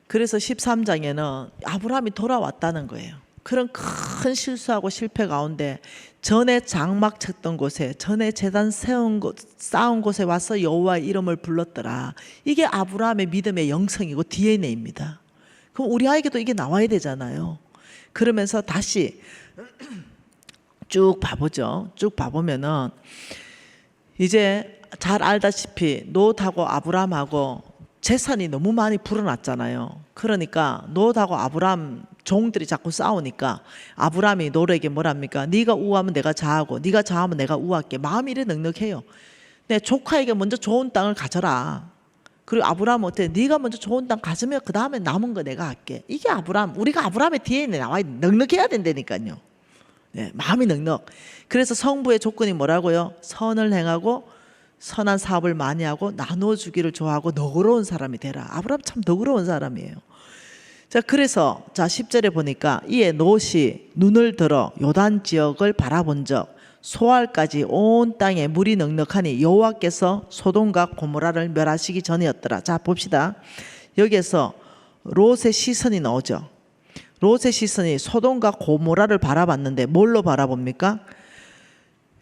그래서 13장에는 아브라함이 돌아왔다는 거예요. 그런 큰 실수하고 실패 가운데 전에 장막 쳤던 곳에, 전에 제단 세운 곳, 쌓은 곳에 와서 여호와의 이름을 불렀더라. 이게 아브라함의 믿음의 영성이고 DNA입니다. 그럼 우리 아이에게도 이게 나와야 되잖아요. 그러면서 다시 쭉 봐보죠. 쭉 봐보면은 이제 잘 알다시피 롯하고 아브라함하고 재산이 너무 많이 불어났잖아요. 그러니까 롯하고 아브라함 종들이 자꾸 싸우니까 아브라함이 롯에게 뭐랍니까? 네가 우하면 내가 좌하고 네가 좌하면 내가 우할게. 마음이 이래 넉넉해요. 내 조카에게 먼저 좋은 땅을 가져라. 그리고 아브라함은 어때? 네가 먼저 좋은 땅 가지면 그 다음에 남은 거 내가 할게. 이게 아브라함. 우리가 아브라함의 DNA에 나와야 넉넉해야 된다니까요. 네, 마음이 넉넉. 그래서 성부의 조건이 뭐라고요? 선을 행하고 선한 사업을 많이 하고 나눠주기를 좋아하고 너그러운 사람이 되라. 아브라함 참 너그러운 사람이에요. 자, 그래서 자 10절에 보니까 이에 롯이 눈을 들어 요단 지역을 바라본 적 소알까지 온 땅에 물이 넉넉하니 여호와께서 소돔과 고모라를 멸하시기 전이었더라. 자, 봅시다. 여기에서 롯의 시선이 나오죠. 롯의 시선이 소돔과 고모라를 바라봤는데 뭘로 바라봅니까?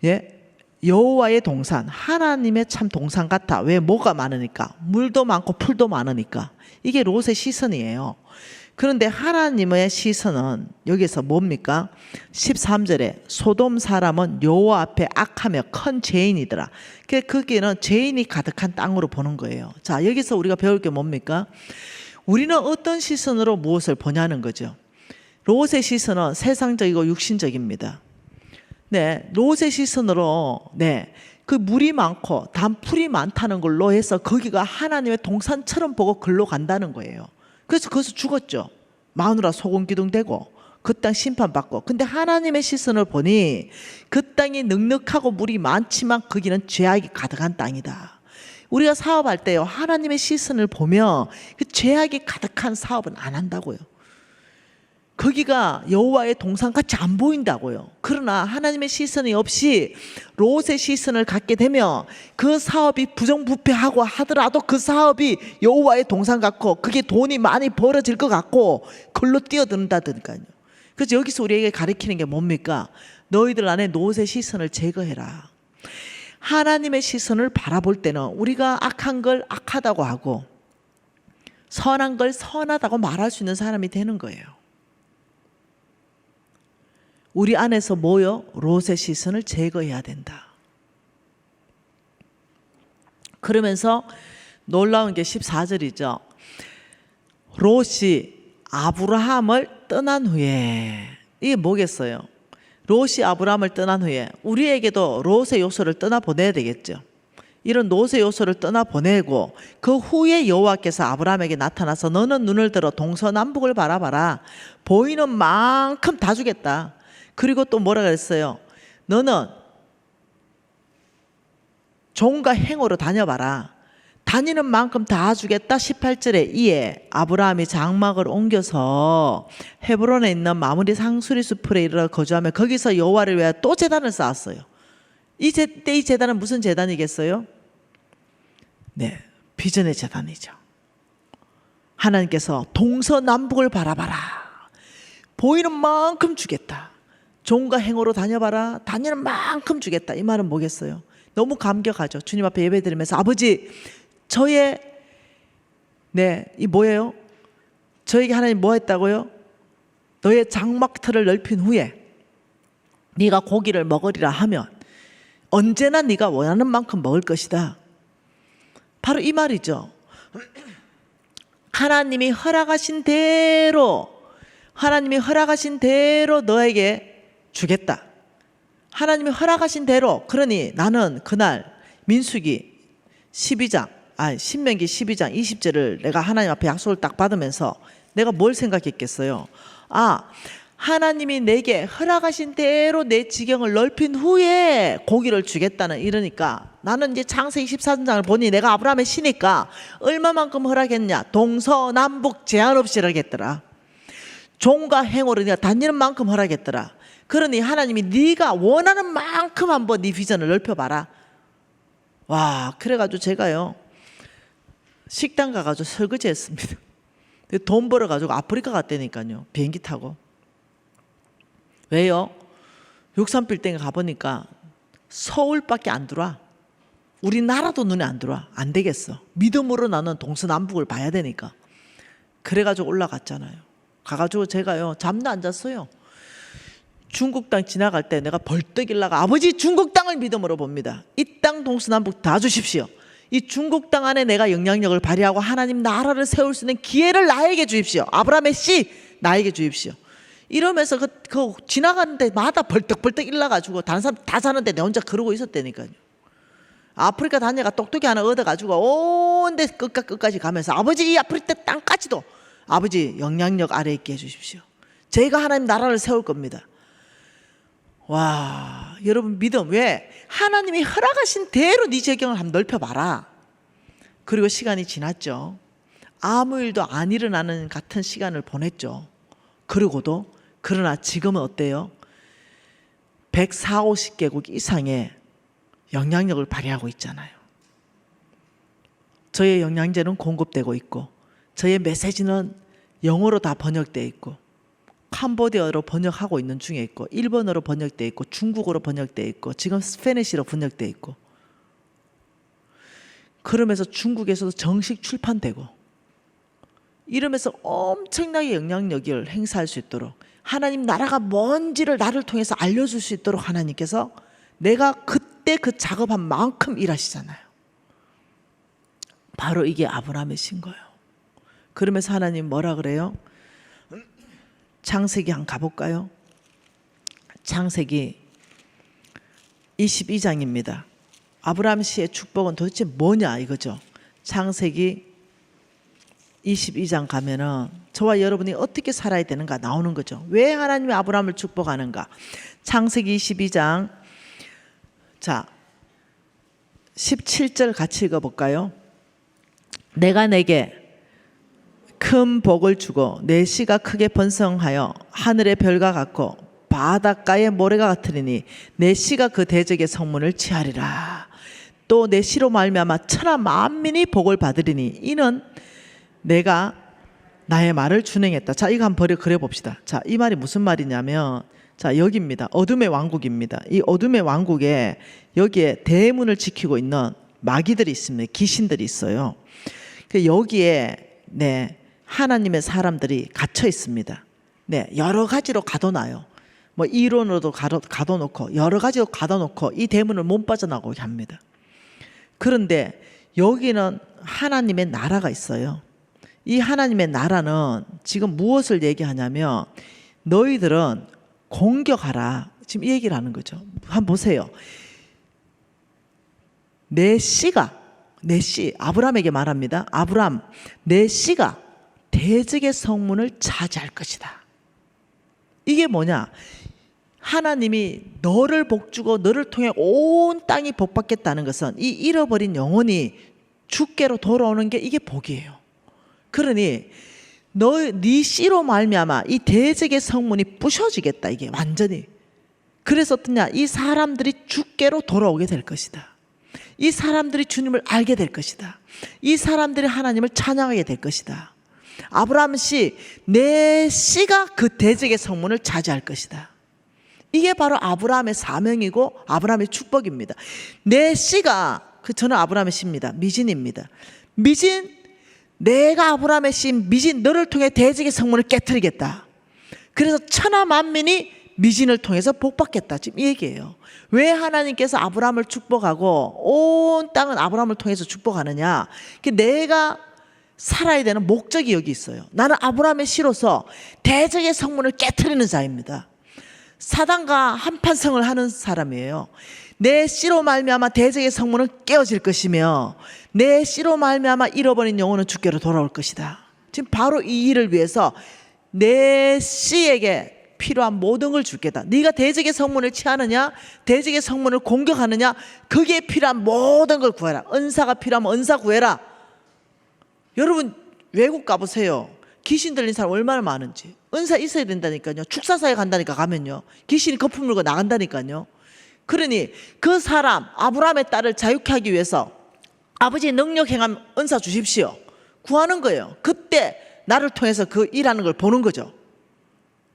예, 여호와의 동산, 하나님의 참 동산 같아. 왜? 뭐가 많으니까, 물도 많고 풀도 많으니까. 이게 롯의 시선이에요. 그런데 하나님의 시선은 여기서 뭡니까? 13절에 소돔 사람은 여호와 앞에 악하며 큰 죄인이더라. 거기는 죄인이 가득한 땅으로 보는 거예요. 자, 여기서 우리가 배울 게 뭡니까? 우리는 어떤 시선으로 무엇을 보냐는 거죠. 롯의 시선은 세상적이고 육신적입니다. 네, 롯의 시선으로 그 물이 많고 단풀이 많다는 걸로 해서 거기가 하나님의 동산처럼 보고 글로 간다는 거예요. 그래서 거기서 죽었죠. 마누라 소금기둥 되고 그 땅 심판받고. 근데 하나님의 시선을 보니 그 땅이 넉넉하고 물이 많지만 거기는 죄악이 가득한 땅이다. 우리가 사업할 때요, 하나님의 시선을 보면 그 죄악이 가득한 사업은 안 한다고요. 거기가 여호와의 동산같이 안 보인다고요. 그러나 하나님의 시선이 없이 롯의 시선을 갖게 되면 그 사업이 부정부패하고 하더라도 그 사업이 여호와의 동산 같고 그게 돈이 많이 벌어질 것 같고 글로 뛰어든다니까요. 그래서 여기서 우리에게 가르치는 게 뭡니까? 너희들 안에 롯의 시선을 제거해라. 하나님의 시선을 바라볼 때는 우리가 악한 걸 악하다고 하고 선한 걸 선하다고 말할 수 있는 사람이 되는 거예요. 우리 안에서 뭐요? 롯의 시선을 제거해야 된다. 그러면서 놀라운 게 14절이죠. 롯이 아브라함을 떠난 후에, 이게 뭐겠어요? 롯이 아브라함을 떠난 후에 우리에게도 롯의 요소를 떠나보내야 되겠죠. 이런 롯의 요소를 떠나보내고 그 후에 여호와께서 아브라함에게 나타나서 너는 눈을 들어 동서남북을 바라봐라. 보이는 만큼 다 주겠다. 그리고 또 뭐라 그랬어요? 너는 종과 행으로 다녀봐라. 다니는 만큼 다 주겠다. 18절에 이에 아브라함이 장막을 옮겨서 헤브론에 있는 마므리 상수리 숲에 이르러 거주하며 거기서 여호와를 위하여 또 제단을 쌓았어요. 이 제단은 무슨 제단이겠어요? 네, 비전의 제단이죠. 하나님께서 동서남북을 바라봐라. 보이는 만큼 주겠다. 종과 행으로 다녀봐라. 다니는 만큼 주겠다. 이 말은 뭐겠어요? 너무 감격하죠. 주님 앞에 예배드리면서 아버지, 저의 이 뭐예요? 저에게 하나님 뭐 했다고요? 너의 장막터를 넓힌 후에 네가 고기를 먹으리라 하면 언제나 네가 원하는 만큼 먹을 것이다. 바로 이 말이죠. 하나님이 허락하신 대로 너에게 주겠다. 하나님이 허락하신 대로. 그러니 나는 그날 신명기 12장 20절을 내가 하나님 앞에 약속을 딱 받으면서 내가 뭘 생각했겠어요? 하나님이 내게 허락하신 대로 내 지경을 넓힌 후에 고기를 주겠다는, 이러니까 나는 이제 창세기 14장을 보니 내가 아브라함의 시니까 얼마만큼 허락했냐? 동서남북 제한 없이 허락했더라. 종과 행으로 네가 다니는 만큼 허락했더라. 그러니 하나님이 네가 원하는 만큼 한번 네 비전을 넓혀봐라. 와, 그래가지고 제가요 식당 가가지고 설거지 했습니다. 돈 벌어가지고 아프리카 갔다니까요. 비행기 타고. 왜요? 63빌딩에 가보니까 서울밖에 안 들어와. 우리나라도 눈에 안 들어와. 안 되겠어. 믿음으로 나는 동서남북을 봐야 되니까. 그래가지고 올라갔잖아요. 가가지고 제가요, 잠도 안 잤어요. 중국 땅 지나갈 때 내가 벌떡 일어나가 아버지 중국 땅을 믿음으로 봅니다. 이 땅 동서남북 다 주십시오. 이 중국 땅 안에 내가 영향력을 발휘하고 하나님 나라를 세울 수 있는 기회를 나에게 주십시오. 아브라함의 씨 나에게 주십시오. 이러면서 그 지나가는 데마다 벌떡벌떡 일어나가지고 다른 사람 다 사는데 내 혼자 그러고 있었다니까요. 아프리카 다녀가 똑똑이 하나 얻어가지고 온데 끝까지 가면서 아버지 이 아프리카 땅까지도 아버지 영향력 아래 있게 해주십시오. 제가 하나님 나라를 세울 겁니다. 와, 여러분 믿음. 왜? 하나님이 허락하신 대로 네 재경을 한번 넓혀봐라. 그리고 시간이 지났죠. 아무 일도 안 일어나는 같은 시간을 보냈죠. 그러나 지금은 어때요? 140, 50개국 이상의 영향력을 발휘하고 있잖아요. 저의 영양제는 공급되고 있고 저의 메시지는 영어로 다 번역되어 있고 캄보디아로 번역하고 있는 중에 있고 일본어로 번역되어 있고 중국어로 번역되어 있고 지금 스페니쉬로 번역되어 있고 그러면서 중국에서도 정식 출판되고 이러면서 엄청나게 영향력을 행사할 수 있도록 하나님 나라가 뭔지를 나를 통해서 알려줄 수 있도록 하나님께서 내가 그때 그 작업한 만큼 일하시잖아요. 바로 이게 아브라함의 신 거예요. 그러면서 하나님 뭐라 그래요? 창세기 한번 가볼까요? 창세기 22장입니다. 아브라함 씨의 축복은 도대체 뭐냐 이거죠. 창세기 22장 가면은 저와 여러분이 어떻게 살아야 되는가 나오는 거죠. 왜 하나님이 아브라함을 축복하는가? 창세기 22장 자 17절 같이 읽어볼까요? 내가 내게 큰 복을 주고 내 씨가 크게 번성하여 하늘의 별과 같고 바닷가의 모래가 같으리니 내 씨가 그 대적의 성문을 취하리라. 또 내 씨로 말미암아 천하 만민이 복을 받으리니 이는 내가 나의 말을 준행했다. 자, 이거 한번 그려 봅시다. 자, 이 말이 무슨 말이냐면 자, 여기입니다. 어둠의 왕국입니다. 이 어둠의 왕국에 여기에 대문을 지키고 있는 마귀들이 있습니다. 귀신들이 있어요. 여기에 하나님의 사람들이 갇혀 있습니다. 여러 가지로 가둬놔요. 뭐 이론으로도 가둬놓고 여러 가지로 가둬놓고 이 대문을 못 빠져나오게 합니다. 그런데 여기는 하나님의 나라가 있어요. 이 하나님의 나라는 지금 무엇을 얘기하냐면 너희들은 공격하라. 지금 이 얘기를 하는 거죠. 한번 보세요. 내 씨 아브라함에게 말합니다. 아브라함 내 씨가 대적의 성문을 차지할 것이다. 이게 뭐냐? 하나님이 너를 복주고 너를 통해 온 땅이 복받겠다는 것은 이 잃어버린 영혼이 주께로 돌아오는 게 이게 복이에요. 그러니 네 씨로 말미암아 이 대적의 성문이 부셔지겠다. 이게 완전히. 그래서 어떠냐? 이 사람들이 주께로 돌아오게 될 것이다. 이 사람들이 주님을 알게 될 것이다. 이 사람들이 하나님을 찬양하게 될 것이다. 아브라함 씨, 내 씨가 그 대적의 성문을 차지할 것이다. 이게 바로 아브라함의 사명이고 아브라함의 축복입니다. 내 씨가 저는 아브라함의 씨입니다. 미진입니다. 미진, 내가 아브라함의 씨 미진 너를 통해 대적의 성문을 깨트리겠다. 그래서 천하 만민이 미진을 통해서 복받겠다. 지금 이 얘기예요. 왜 하나님께서 아브라함을 축복하고 온 땅은 아브라함을 통해서 축복하느냐? 내가 살아야 되는 목적이 여기 있어요. 나는 아브라함의 씨로서 대적의 성문을 깨트리는 자입니다. 사단과 한판성을 하는 사람이에요. 내 씨로 말미암아 대적의 성문은 깨어질 것이며 내 씨로 말미암아 잃어버린 영혼은 주께로 돌아올 것이다. 지금 바로 이 일을 위해서 내 씨에게 필요한 모든 걸 줄게다. 네가 대적의 성문을 취하느냐, 대적의 성문을 공격하느냐, 거기에 필요한 모든 걸 구해라. 은사가 필요하면 은사 구해라. 여러분 외국 가보세요. 귀신 들린 사람 얼마나 많은지. 은사 있어야 된다니까요. 축사사에 간다니까 가면요. 귀신이 거품 물고 나간다니까요. 그러니 그 사람 아브라함의 딸을 자유케 하기 위해서 아버지의 능력 행함 은사 주십시오. 구하는 거예요. 그때 나를 통해서 그 일하는 걸 보는 거죠.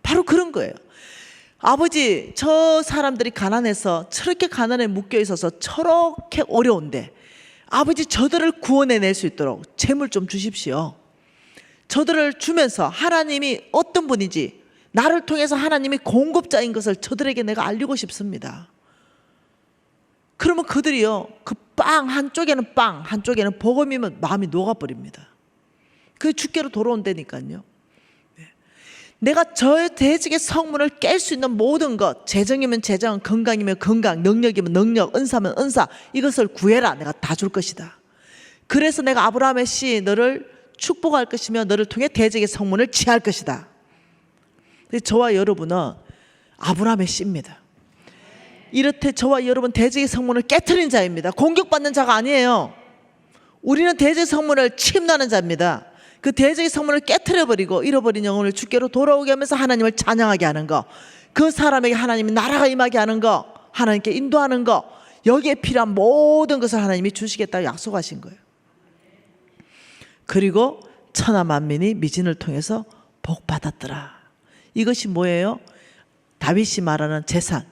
바로 그런 거예요. 아버지, 저 사람들이 가난해서 저렇게 가난에 묶여 있어서 저렇게 어려운데 아버지, 저들을 구원해낼 수 있도록 재물 좀 주십시오. 저들을 주면서 하나님이 어떤 분인지, 나를 통해서 하나님이 공급자인 것을 저들에게 내가 알리고 싶습니다. 그러면 그들이요, 그 빵 한쪽에는 빵, 한쪽에는 복음이면 마음이 녹아버립니다. 그게 주께로 돌아온다니까요. 내가 저 대적의 성문을 깰 수 있는 모든 것, 재정이면 재정, 건강이면 건강, 능력이면 능력, 은사면 은사, 이것을 구해라. 내가 다 줄 것이다. 그래서 내가 아브라함의 씨, 너를 축복할 것이며 너를 통해 대적의 성문을 취할 것이다. 저와 여러분은 아브라함의 씨입니다. 이렇게 저와 여러분 대적의 성문을 깨트린 자입니다. 공격받는 자가 아니에요. 우리는 대적의 성문을 침노하는 자입니다. 그 대적의 성문을 깨트려버리고 잃어버린 영혼을 주께로 돌아오게 하면서 하나님을 찬양하게 하는 거, 그 사람에게 하나님이 나라가 임하게 하는 거, 하나님께 인도하는 거, 여기에 필요한 모든 것을 하나님이 주시겠다고 약속하신 거예요. 그리고 천하 만민이 미진을 통해서 복받았더라. 이것이 뭐예요? 다윗이 말하는 재산,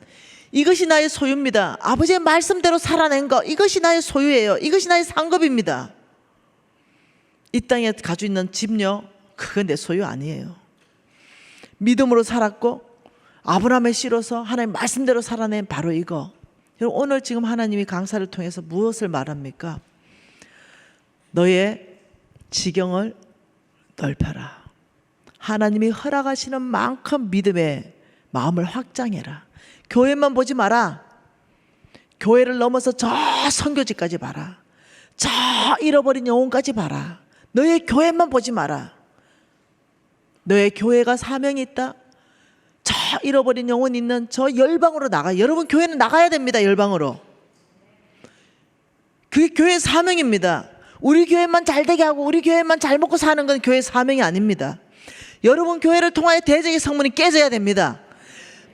이것이 나의 소유입니다. 아버지의 말씀대로 살아낸 거, 이것이 나의 소유예요. 이것이 나의 상급입니다. 이 땅에 가지고 있는 집요, 그건 내 소유 아니에요. 믿음으로 살았고 아브라함의 씨로서 하나님 말씀대로 살아낸 바로 이거. 여러분, 오늘 지금 하나님이 강사를 통해서 무엇을 말합니까? 너의 지경을 넓혀라. 하나님이 허락하시는 만큼 믿음의 마음을 확장해라. 교회만 보지 마라. 교회를 넘어서 저 선교지까지 봐라. 저 잃어버린 영혼까지 봐라. 너의 교회만 보지 마라. 너의 교회가 사명이 있다. 저 잃어버린 영혼 있는 저 열방으로 나가. 여러분, 교회는 나가야 됩니다. 열방으로. 그게 교회의 사명입니다. 우리 교회만 잘 되게 하고 우리 교회만 잘 먹고 사는 건 교회의 사명이 아닙니다. 여러분, 교회를 통하여 대적의 성문이 깨져야 됩니다.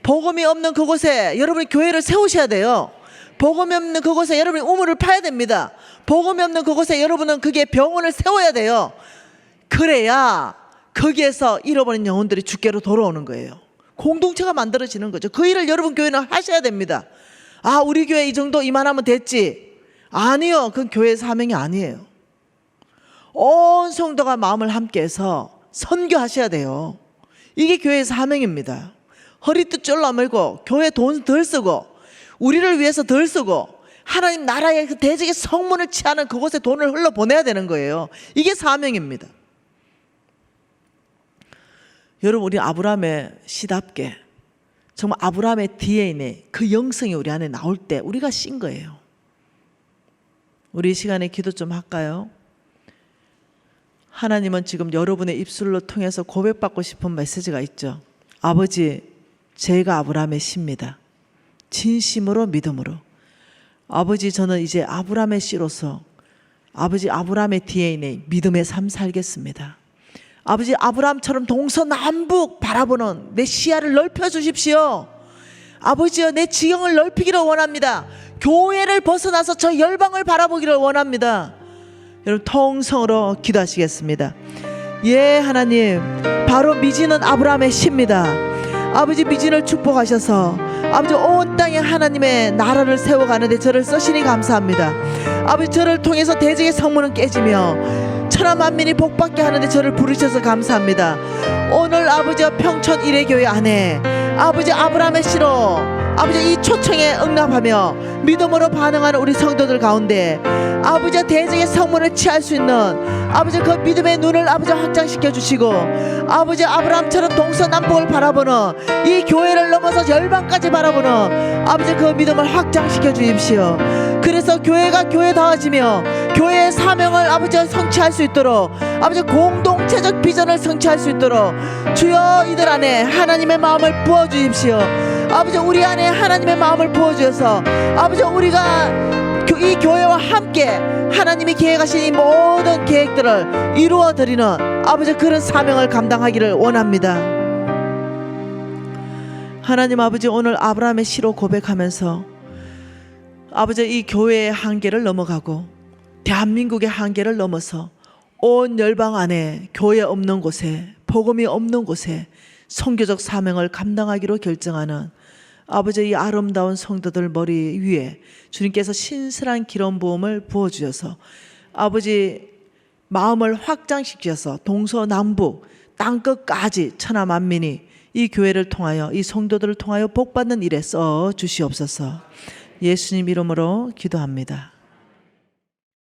복음이 없는 그곳에 여러분이 교회를 세우셔야 돼요. 복음이 없는 그곳에 여러분이 우물을 파야 됩니다. 복음이 없는 그곳에 여러분은 그게 병원을 세워야 돼요. 그래야 거기에서 잃어버린 영혼들이 주께로 돌아오는 거예요. 공동체가 만들어지는 거죠. 그 일을 여러분 교회는 하셔야 됩니다. 아, 우리 교회 이 정도 이만하면 됐지. 아니요, 그건 교회의 사명이 아니에요. 온 성도가 마음을 함께해서 선교하셔야 돼요. 이게 교회의 사명입니다. 허리띠 쫄라매고 교회 돈 덜 쓰고 우리를 위해서 덜 쓰고 하나님 나라의 그 대적의 성문을 취하는 그곳에 돈을 흘러보내야 되는 거예요. 이게 사명입니다. 여러분, 우리 아브라함의 시답게 정말 아브라함의 DNA, 그 영성이 우리 안에 나올 때 우리가 신 거예요. 우리 이 시간에 기도 좀 할까요? 하나님은 지금 여러분의 입술로 통해서 고백받고 싶은 메시지가 있죠. 아버지, 제가 아브라함의 씨입니다. 진심으로 믿음으로. 아버지, 저는 이제 아브라함의 씨로서 아버지 아브라함의 DNA, 믿음의 삶 살겠습니다. 아버지, 아브라함처럼 동서남북 바라보는 내 시야를 넓혀주십시오. 아버지여, 내 지경을 넓히기를 원합니다. 교회를 벗어나서 저 열방을 바라보기를 원합니다. 여러분, 통성으로 기도하시겠습니다. 예, 하나님, 바로 미진은 아브라함의 씨입니다. 아버지, 미진을 축복하셔서 아버지 온 땅에 하나님의 나라를 세워가는데 저를 쓰시니 감사합니다. 아버지, 저를 통해서 대적의 성문은 깨지며 천하 만민이 복받게 하는데 저를 부르셔서 감사합니다. 오늘 아버지와 평촌 일회교회 안에 아버지 아브라함의 씨로 아버지 이 초청에 응답하며 믿음으로 반응하는 우리 성도들 가운데 아버지와 대적의 성문을 취할 수 있는 아버지 그 믿음의 눈을 아버지 확장시켜 주시고 아버지 아브라함처럼 동서남북을 바라보는 이 교회를 넘어서 열방까지 바라보는 아버지 그 믿음을 확장시켜 주십시오. 그래서 교회가 교회다워지며 교회의 사명을 아버지 성취할 수 있도록 아버지 공동체적 비전을 성취할 수 있도록 주여 이들 안에 하나님의 마음을 부어주십시오. 아버지, 우리 안에 하나님의 마음을 부어주셔서 아버지 우리가 이 교회와 함께 하나님이 계획하신 이 모든 계획들을 이루어드리는 아버지 그런 사명을 감당하기를 원합니다. 하나님 아버지, 오늘 아브라함의 씨로 고백하면서 아버지 이 교회의 한계를 넘어가고 대한민국의 한계를 넘어서 온 열방 안에 교회 없는 곳에 복음이 없는 곳에 선교적 사명을 감당하기로 결정하는 아버지, 이 아름다운 성도들 머리 위에 주님께서 신실한 기름 부음을 부어주셔서 아버지 마음을 확장시켜서 동서남북 땅끝까지 천하 만민이 이 교회를 통하여, 이 성도들을 통하여 복받는 일에 써 주시옵소서. 예수님 이름으로 기도합니다.